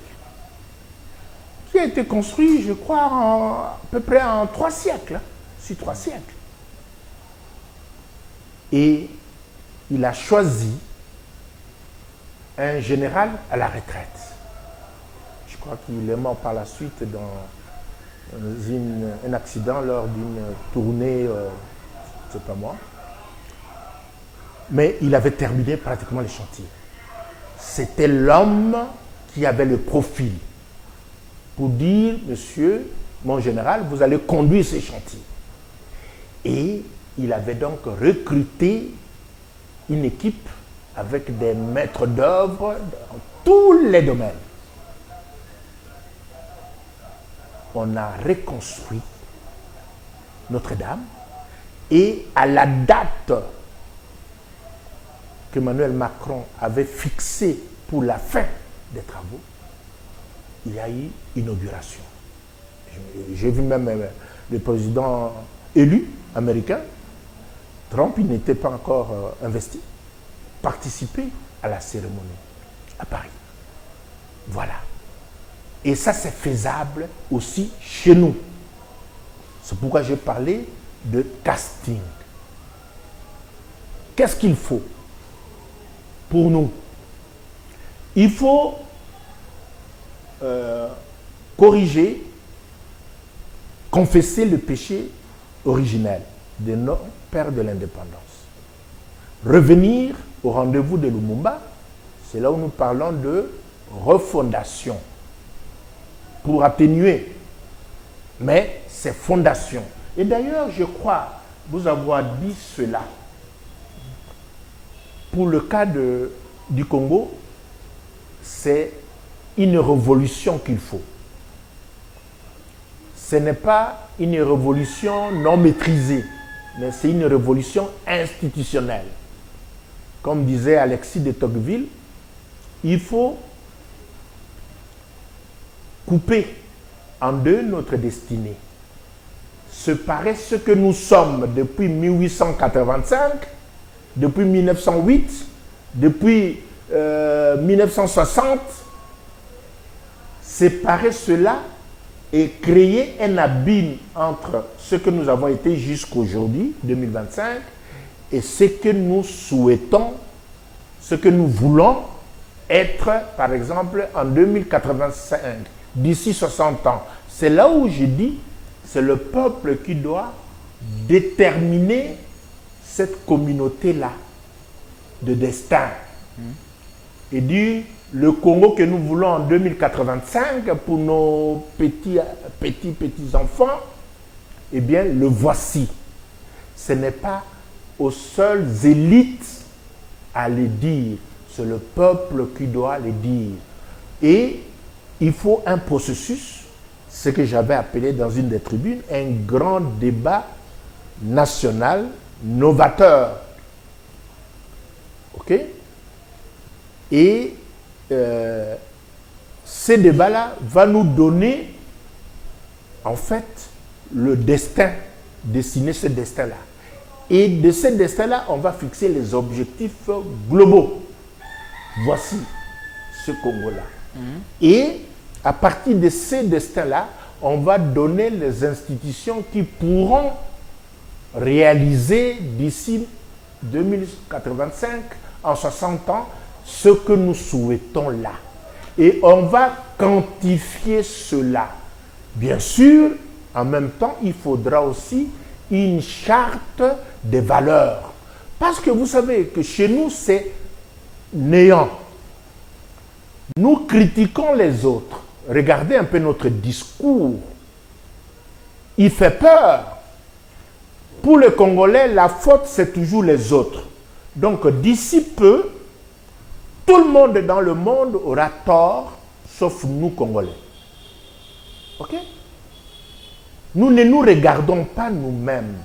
Speaker 2: qui a été construit, je crois, à peu près en 3 siècles, sur 3 siècles. Et il a choisi un général à la retraite. Je crois qu'il est mort par la suite dans un accident lors d'une tournée, je ne sais pas moi. Mais il avait terminé pratiquement les chantiers. C'était l'homme qui avait le profil pour dire, monsieur, mon général, vous allez conduire ces chantiers. Et il avait donc recruté une équipe avec des maîtres d'œuvre dans tous les domaines. On a reconstruit Notre-Dame et à la date qu'Emmanuel Macron avait fixée pour la fin des travaux, il y a eu inauguration. J'ai vu même le président élu américain, Trump, il n'était pas encore investi, participer à la cérémonie à Paris. Voilà. Et ça, c'est faisable aussi chez nous. C'est pourquoi j'ai parlé de casting. Qu'est-ce qu'il faut pour nous? Il faut corriger, confesser le péché originel de nos pères de l'indépendance. Revenir au rendez-vous de Lumumba, c'est là où nous parlons de refondation. Pour atténuer, mais c'est fondation. Et d'ailleurs, je crois vous avoir dit cela. Pour le cas du Congo, c'est une révolution qu'il faut. Ce n'est pas une révolution non maîtrisée, mais c'est une révolution institutionnelle. Comme disait Alexis de Tocqueville, il faut couper en deux notre destinée. Séparer ce que nous sommes depuis 1885, depuis 1908, depuis 1960, séparer cela et créer un abîme entre ce que nous avons été jusqu'aujourd'hui, 2025, et ce que nous souhaitons, ce que nous voulons être, par exemple, en 2085, d'ici 60 ans. C'est là où je dis, c'est le peuple qui doit déterminer cette communauté-là de destin. Et dire, le Congo que nous voulons en 2085 pour nos petits enfants, eh bien, le voici. Ce n'est pas aux seules élites à le dire, c'est le peuple qui doit le dire. Et il faut un processus, ce que j'avais appelé dans une des tribunes, un grand débat national novateur. OK? Et ce débat-là va nous donner, en fait, le destin, dessiner ce destin-là. Et de ce destin-là, on va fixer les objectifs globaux. Voici ce Congo-là. Et à partir de ces destins-là, on va donner les institutions qui pourront réaliser d'ici 2085, en 60 ans, ce que nous souhaitons là. Et on va quantifier cela. Bien sûr, en même temps, il faudra aussi une charte des valeurs. Parce que vous savez que chez nous, c'est néant. Nous critiquons les autres. Regardez un peu notre discours. Il fait peur. Pour les Congolais, la faute, c'est toujours les autres. Donc, d'ici peu, tout le monde dans le monde aura tort, sauf nous, Congolais. OK? Nous ne nous regardons pas nous-mêmes.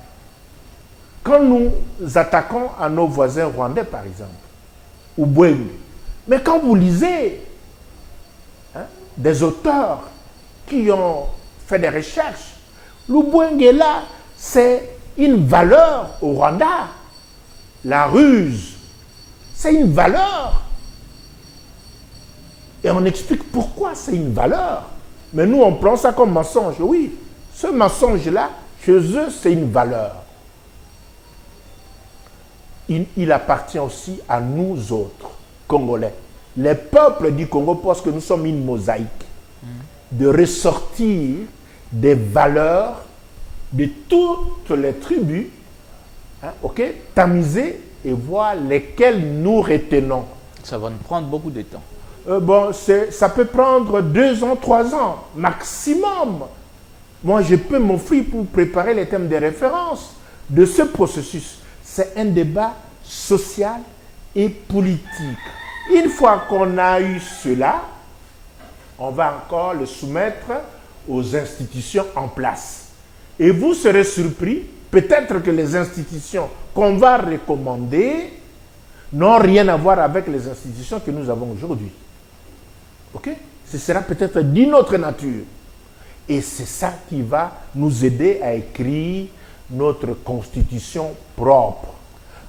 Speaker 2: Quand nous attaquons à nos voisins rwandais, par exemple, ou Bweng, mais quand vous lisez des auteurs qui ont fait des recherches, le Bweng est là, c'est une valeur au Rwanda. La ruse, c'est une valeur. Et on explique pourquoi c'est une valeur. Mais nous, on prend ça comme mensonge. Oui, ce mensonge-là, chez eux, c'est une valeur. Il appartient aussi à nous autres, Congolais. Les peuples du Congo pensent que nous sommes une mosaïque. De ressortir des valeurs de toutes les tribus, OK, tamisées, et voir lesquelles nous retenons.
Speaker 1: Ça va nous prendre beaucoup de temps.
Speaker 2: Bon, ça peut prendre 2 ans, 3 ans, maximum. Moi, je peux m'offrir pour préparer les thèmes de référence de ce processus. C'est un débat social et politique. Une fois qu'on a eu cela, on va encore le soumettre aux institutions en place. Et vous serez surpris, peut-être que les institutions qu'on va recommander n'ont rien à voir avec les institutions que nous avons aujourd'hui. OK? Ce sera peut-être d'une autre nature. Et c'est ça qui va nous aider à écrire notre constitution propre.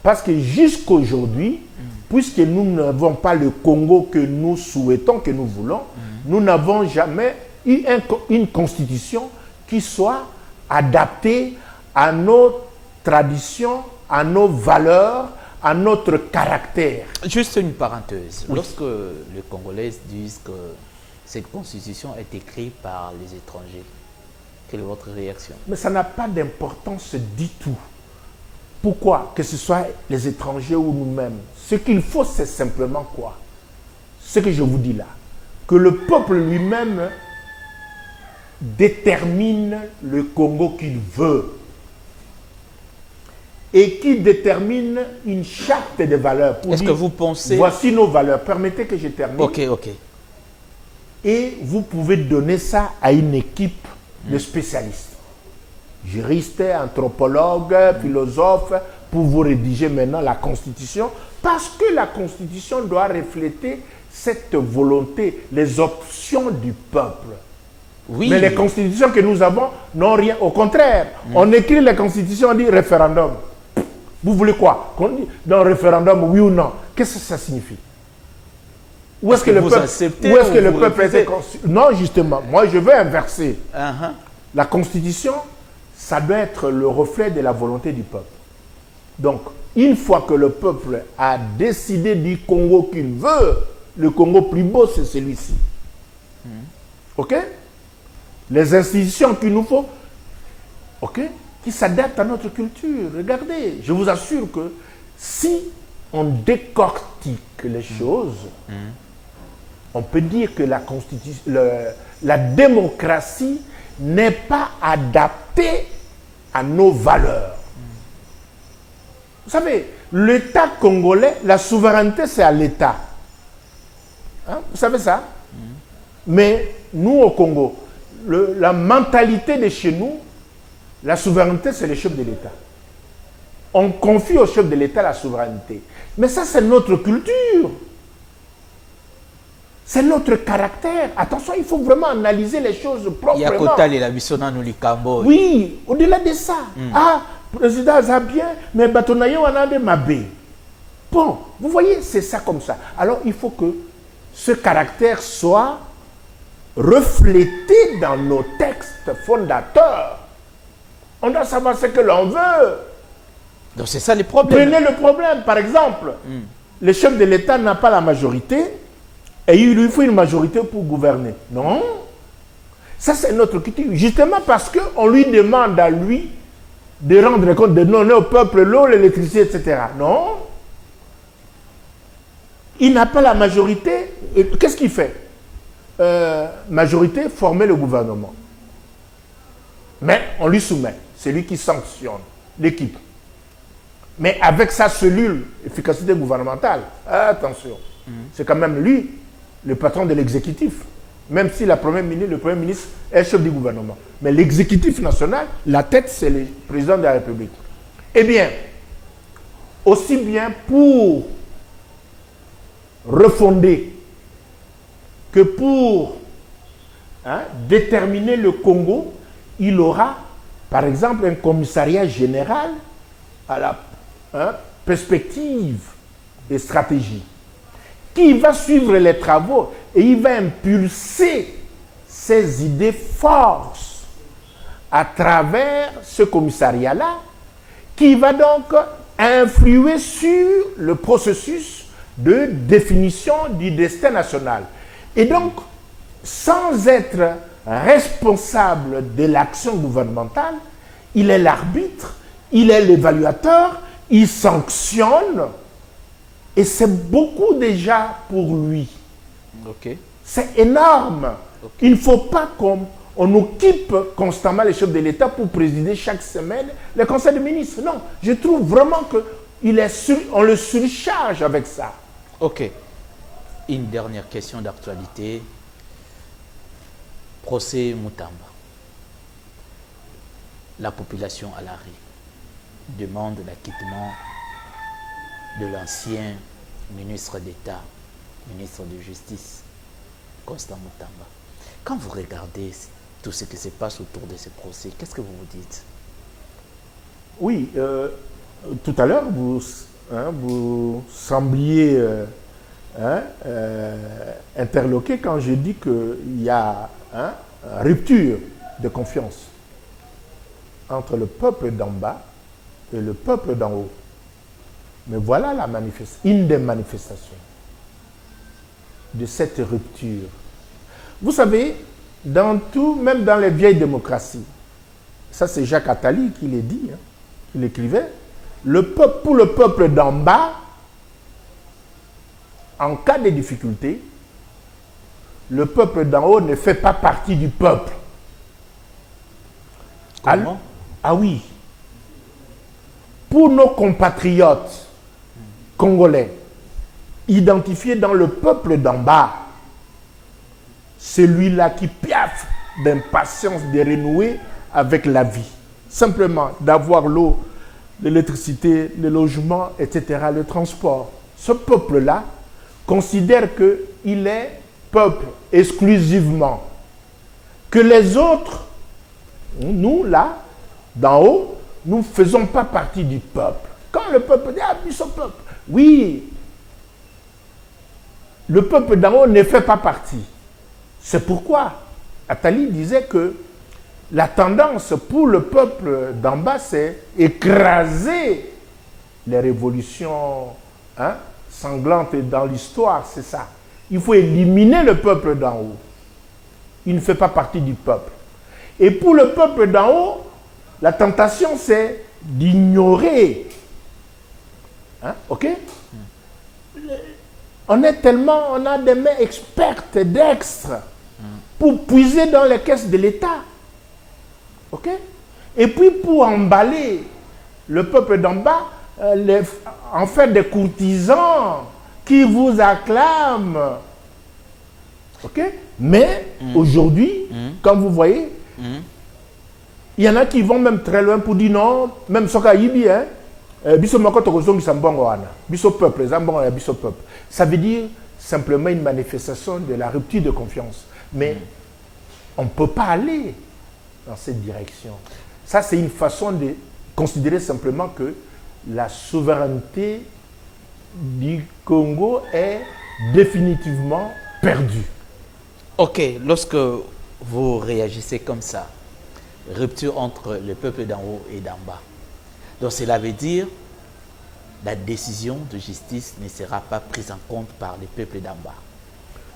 Speaker 2: Parce que jusqu'aujourd'hui, puisque nous n'avons pas le Congo que nous souhaitons, que nous voulons, nous n'avons jamais eu une constitution qui soit adaptée à nos traditions, à nos valeurs, à notre caractère.
Speaker 1: Juste une parenthèse.
Speaker 2: Oui.
Speaker 1: Lorsque les Congolais disent que cette constitution est écrite par les étrangers, quelle est votre réaction?
Speaker 2: Mais ça n'a pas d'importance du tout. Pourquoi? Que ce soit les étrangers ou nous-mêmes. Ce qu'il faut, c'est simplement quoi? Ce que je vous dis là. Que le peuple lui-même détermine le Congo qu'il veut. Et qui détermine une charte de valeurs.
Speaker 1: Est-ce que vous pensez...
Speaker 2: Voici nos valeurs. Permettez que je termine.
Speaker 1: Ok.
Speaker 2: Et vous pouvez donner ça à une équipe de spécialistes. Juristes, anthropologues, philosophes, pour vous rédiger maintenant la Constitution. Parce que la Constitution doit refléter cette volonté, les options du peuple.
Speaker 1: Oui.
Speaker 2: Mais les constitutions que nous avons n'ont rien. Au contraire, on écrit les constitutions, on dit référendum. Vous voulez quoi? Qu'on dit dans référendum, oui ou non? Qu'est-ce que ça signifie? Où est-ce que le peuple était constitué? Non, justement, moi je veux inverser. La constitution, ça doit être le reflet de la volonté du peuple. Donc, une fois que le peuple a décidé du Congo qu'il veut, le Congo plus beau, c'est celui-ci. OK? Les institutions qu'il nous faut, OK? Qui s'adaptent à notre culture. Regardez, je vous assure que si on décortique les choses, on peut dire que la démocratie n'est pas adaptée à nos valeurs. Vous savez, l'État congolais, la souveraineté, c'est à l'État. Hein? Vous savez ça? Mais nous, au Congo, la mentalité de chez nous, la souveraineté, c'est le chef de l'État. on confie au chef de l'État la souveraineté. Mais ça, c'est notre culture. C'est notre caractère. Attention, il faut vraiment analyser les choses proprement. Oui, au-delà de ça. Ah, président Zabien, mais Batonaye, on a des mabé. Bon, vous voyez, c'est ça comme ça. Alors, il faut que ce caractère soit reflété dans nos textes fondateurs. On doit savoir ce que l'on veut.
Speaker 1: Donc, c'est ça le problème.
Speaker 2: Prenez le problème. Par exemple, le chef de l'État n'a pas la majorité et il lui faut une majorité pour gouverner. Non. Ça, c'est notre culture. Justement parce qu'on lui demande à lui de rendre compte, de donner au peuple l'eau, l'électricité, etc. Non. Il n'a pas la majorité. Qu'est-ce qu'il fait? Majorité, former le gouvernement. Mais on lui soumet. C'est lui qui sanctionne l'équipe. Mais avec sa cellule efficacité gouvernementale, attention, c'est quand même lui, le patron de l'exécutif. Même si le Premier ministre est chef du gouvernement. Mais l'exécutif national, la tête, c'est le président de la République. Eh bien, aussi bien pour refonder que pour déterminer le Congo, il aura, par exemple, un commissariat général à la perspective et stratégie qui va suivre les travaux et il va impulser ses idées forces à travers ce commissariat-là qui va donc influer sur le processus de définition du destin national. Et donc, sans être responsable de l'action gouvernementale, il est l'arbitre, il est l'évaluateur, il sanctionne, et c'est beaucoup déjà pour lui.
Speaker 1: Okay.
Speaker 2: C'est énorme. Okay. Il ne faut pas qu'on occupe constamment les chefs de l'État pour présider chaque semaine le Conseil des ministres. Non, je trouve vraiment qu'on le surcharge avec ça.
Speaker 1: Ok. Une dernière question d'actualité. Procès Moutamba. La population à la rue demande l'acquittement de l'ancien ministre d'État, ministre de Justice, Constant Moutamba. Quand vous regardez tout ce qui se passe autour de ce procès, qu'est-ce que vous vous dites?
Speaker 2: Oui, tout à l'heure, vous sembliez interloqué quand je dis qu'il y a une rupture de confiance entre le peuple d'en bas et le peuple d'en haut. Mais voilà une des manifestations de cette rupture. Vous savez, dans tout, même dans les vieilles démocraties, ça c'est Jacques Attali qui l'a dit, qui l'écrivait, pour le peuple d'en bas, en cas de difficulté, le peuple d'en haut ne fait pas partie du peuple.
Speaker 1: Comment?
Speaker 2: Ah oui. Pour nos compatriotes congolais, identifiés dans le peuple d'en bas, celui-là qui piaffe d'impatience de renouer avec la vie. Simplement d'avoir l'eau, l'électricité, le logement, etc., le transport. Ce peuple-là considère qu'il est peuple exclusivement. Que les autres, nous là, d'en haut, nous ne faisons pas partie du peuple. Quand le peuple dit, ah, nous sommes peuple. Oui, le peuple d'en haut ne fait pas partie. C'est pourquoi Attali disait que la tendance pour le peuple d'en bas, c'est écraser les révolutions sanglantes dans l'histoire, c'est ça. Il faut éliminer le peuple d'en haut. Il ne fait pas partie du peuple. Et pour le peuple d'en haut, la tentation, c'est d'ignorer. Ok? On a des mains expertes d'extra pour puiser dans les caisses de l'État. Ok? Et puis pour emballer le peuple d'en bas, en fait des courtisans qui vous acclament. Ok? Mais aujourd'hui, quand vous voyez, il y en a qui vont même très loin pour dire non, même Soka Yibi, Biso moko tokozongi sambongo wana. Biso peuple, zambongo ya biso peuple. Ça veut dire simplement une manifestation de la rupture de confiance. Mais on ne peut pas aller dans cette direction. Ça, c'est une façon de considérer simplement que la souveraineté du Congo est définitivement perdue.
Speaker 1: Ok, lorsque vous réagissez comme ça, rupture entre le peuple d'en haut et d'en bas. Donc cela veut dire la décision de justice ne sera pas prise en compte par le peuple d'en bas.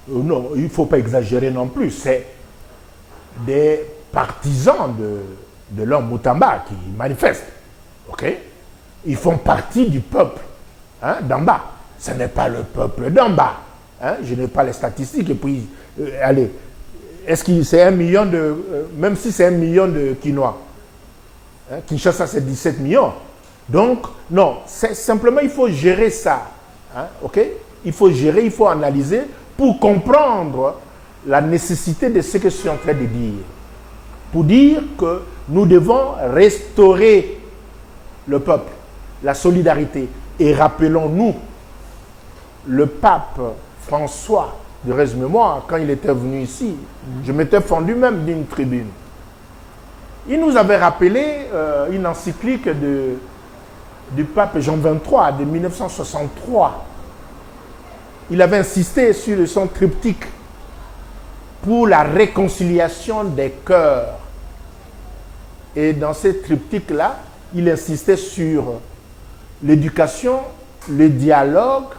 Speaker 2: Non, il ne faut pas exagérer non plus. C'est des partisans de l'homme Moutamba qui manifestent. Okay? Ils font partie du peuple d'en bas. Ce n'est pas le peuple d'en bas. Je n'ai pas les statistiques. Et puis, allez, est-ce que c'est 1 million de... même si c'est 1 million de Quinois, Kinshasa c'est 17 millions. Donc, non, c'est simplement il faut gérer ça. Ok? Il faut gérer, il faut analyser pour comprendre la nécessité de ce que je suis en train de dire. Pour dire que nous devons restaurer le peuple, la solidarité. Et rappelons-nous, le pape François de Reste-Mémoire, quand il était venu ici, je m'étais fendu même d'une tribune. Il nous avait rappelé une encyclique du pape Jean XXIII de 1963. Il avait insisté sur son triptyque pour la réconciliation des cœurs. Et dans ce triptyque-là, il insistait sur l'éducation, le dialogue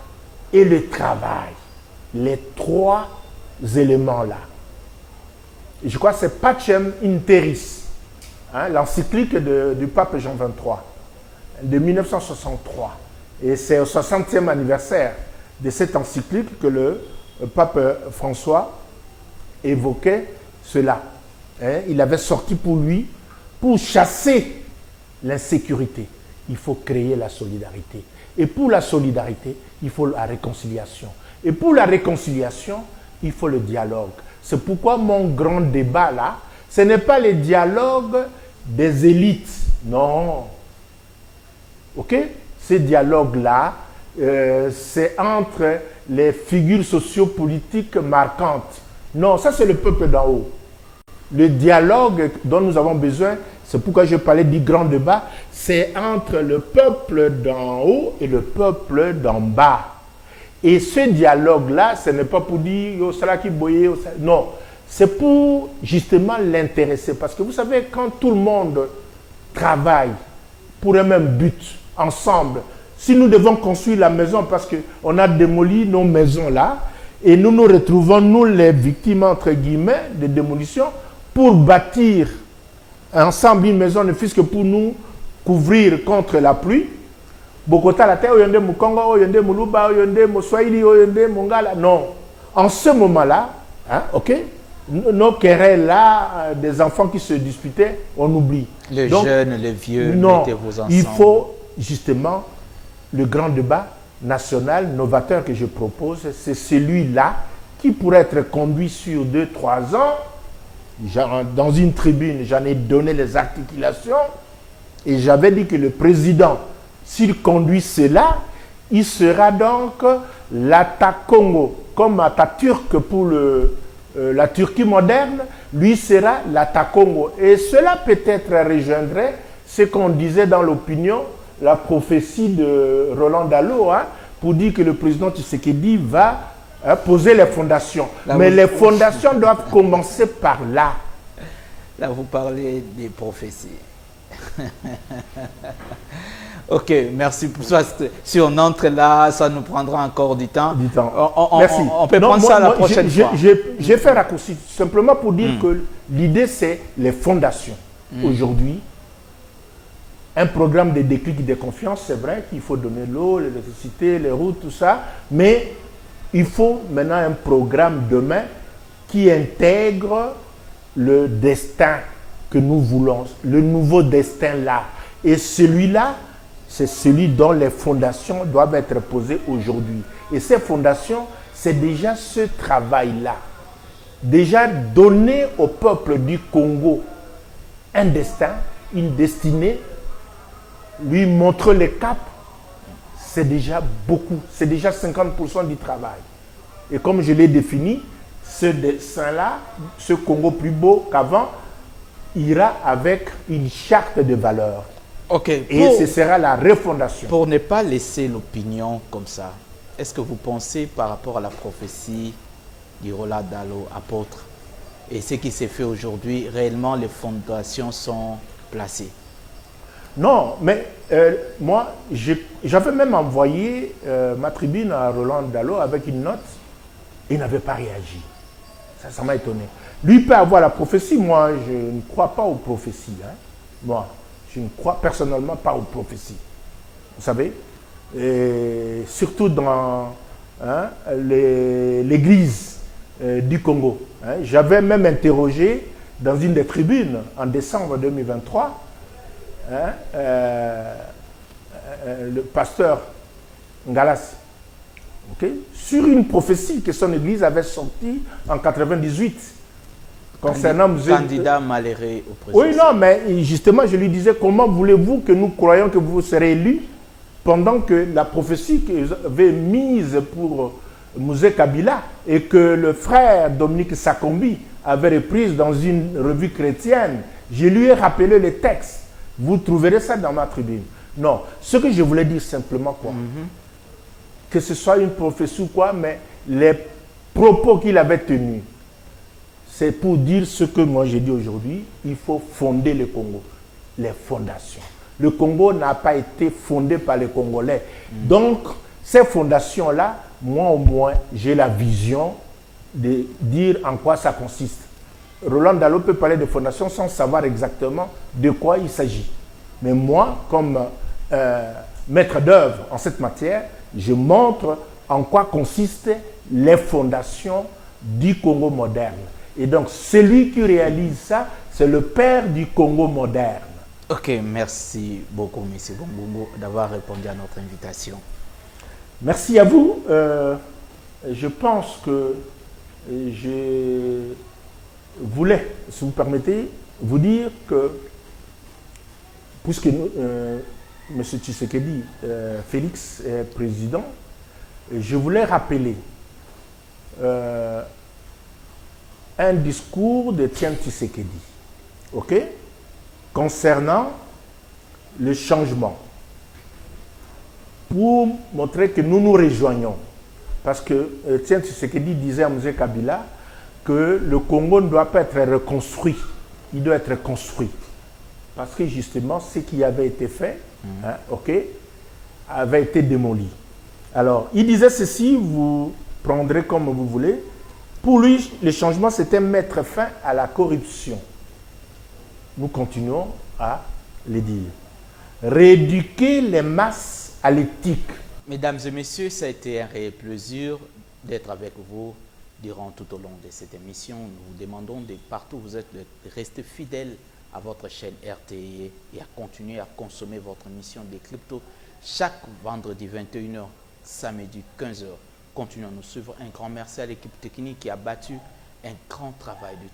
Speaker 2: et le travail. Les 3 éléments-là. Et je crois que c'est Pacem in Terris, l'encyclique du pape Jean XXIII de 1963. Et c'est au 60e anniversaire de cette encyclique que le pape François évoquait cela. Il avait sorti pour lui, pour chasser l'insécurité, il faut créer la solidarité. Et pour la solidarité, il faut la réconciliation. Et pour la réconciliation, il faut le dialogue. C'est pourquoi mon grand débat là, ce n'est pas le dialogue des élites. Non. Ok? Ce dialogue-là, c'est entre les figures sociopolitiques marquantes. Non, ça c'est le peuple d'en haut. Le dialogue dont nous avons besoin, c'est pourquoi je parlais du grand débat, c'est entre le peuple d'en haut et le peuple d'en bas. Et ce dialogue-là, ce n'est pas pour dire « ça qui boye », non, c'est pour justement l'intéresser. Parce que vous savez, quand tout le monde travaille pour un même but, ensemble, si nous devons construire la maison parce qu'on a démoli nos maisons là, et nous nous retrouvons, nous les victimes entre guillemets de démolition, pour bâtir ensemble une maison, ne fût-ce que pour nous couvrir contre la pluie. Bokota la terre, oyonde Mukongo, oyonde Muluba, oyonde Moswahili, oyonde Mongala. Non. En ce moment-là, ok, nos querelles là, des enfants qui se disputaient, on oublie.
Speaker 1: Les jeunes, les vieux,
Speaker 2: non,
Speaker 1: mettez-vous ensemble.
Speaker 2: Il faut justement le grand débat national novateur que je propose, c'est celui-là qui pourrait être conduit sur 2-3 ans. Dans une tribune, j'en ai donné les articulations et j'avais dit que le président, s'il conduit cela, il sera donc l'Ata-Congo, comme Atatürk pour la Turquie moderne, lui sera l'Ata-Congo. Et cela peut-être rejoindrait ce qu'on disait dans l'opinion, la prophétie de Roland Dallot, pour dire que le président Tshisekedi va poser les fondations. Mais les fondations doivent commencer par là.
Speaker 1: Là, vous parlez des prophéties. Ok, merci pour ça. Si on entre là, ça nous prendra encore du temps.
Speaker 2: Merci.
Speaker 1: On peut prendre ça la prochaine fois.
Speaker 2: J'ai fait raccourci simplement pour dire que l'idée, c'est les fondations. Aujourd'hui, un programme de déclic de confiance, c'est vrai qu'il faut donner l'eau, l'électricité, les routes, tout ça, mais il faut maintenant un programme demain qui intègre le destin que nous voulons, le nouveau destin là. Et celui-là, c'est celui dont les fondations doivent être posées aujourd'hui. Et ces fondations, c'est déjà ce travail-là. Déjà donner au peuple du Congo un destin, une destinée lui montrer les caps, c'est déjà beaucoup. C'est déjà 50% du travail. Et comme je l'ai défini, ce dessin-là, ce Congo plus beau qu'avant, ira avec une charte de valeurs.
Speaker 1: Ok.
Speaker 2: Et ce sera la refondation.
Speaker 1: Pour ne pas laisser l'opinion comme ça, est-ce que vous pensez par rapport à la prophétie du Roland Dalo, apôtre, et ce qui s'est fait aujourd'hui, réellement les fondations sont placées?
Speaker 2: Non, mais moi, j'avais même envoyé ma tribune à Roland Dalo avec une note. Il n'avait pas réagi. Ça m'a étonné. Lui peut avoir la prophétie. Moi, je ne crois pas aux prophéties. Hein. Moi, je ne crois personnellement pas aux prophéties. Vous savez, et surtout dans l'église du Congo. Hein. J'avais même interrogé dans une des tribunes en décembre 2023 le pasteur Ngalas, sur une prophétie que son église avait sortie en 98 concernant
Speaker 1: candidat malheureux au président.
Speaker 2: Oui, non, mais justement, je lui disais, comment voulez-vous que nous croyions que vous serez élu pendant que la prophétie que vous avez mise pour Mouzé Kabila et que le frère Dominique Sakombi avait reprise dans une revue chrétienne, je lui ai rappelé les textes. Vous trouverez ça dans ma tribune. Non, ce que je voulais dire simplement quoi, que ce soit une prophétie ou quoi, mais les propos qu'il avait tenus, c'est pour dire ce que moi j'ai dit aujourd'hui, il faut fonder le Congo, les fondations. Le Congo n'a pas été fondé par les Congolais. Donc, ces fondations-là, moi au moins, j'ai la vision de dire en quoi ça consiste. Roland Dalo peut parler de fondations sans savoir exactement de quoi il s'agit. Mais moi, comme maître d'œuvre en cette matière, je montre en quoi consistent les fondations du Congo moderne. Et donc, celui qui réalise ça, c'est le père du Congo moderne.
Speaker 1: Ok, merci beaucoup, M. Bongongo, d'avoir répondu à notre invitation.
Speaker 2: Merci à vous. Je pense que je voulais, si vous permettez, vous dire que, puisque M. Tshisekedi, Félix est président, je voulais rappeler un discours de Etienne Tshisekedi, concernant le changement, pour montrer que nous nous rejoignons. Parce que Etienne Tshisekedi disait à M. Kabila que le Congo ne doit pas être reconstruit, il doit être construit. Parce que justement, ce qui avait été fait, avait été démoli. Alors, il disait ceci, vous prendrez comme vous voulez. Pour lui, le changement, c'était mettre fin à la corruption. Nous continuons à le dire. Rééduquer les masses à l'éthique.
Speaker 1: Mesdames et messieurs, ça a été un réel plaisir d'être avec vous durant tout au long de cette émission. Nous vous demandons de partout où vous êtes de rester fidèles à votre chaîne RTI et à continuer à consommer votre émission des cryptos chaque vendredi 21h, samedi 15h. Continuons à nous suivre. Un grand merci à l'équipe technique qui a battu un grand travail de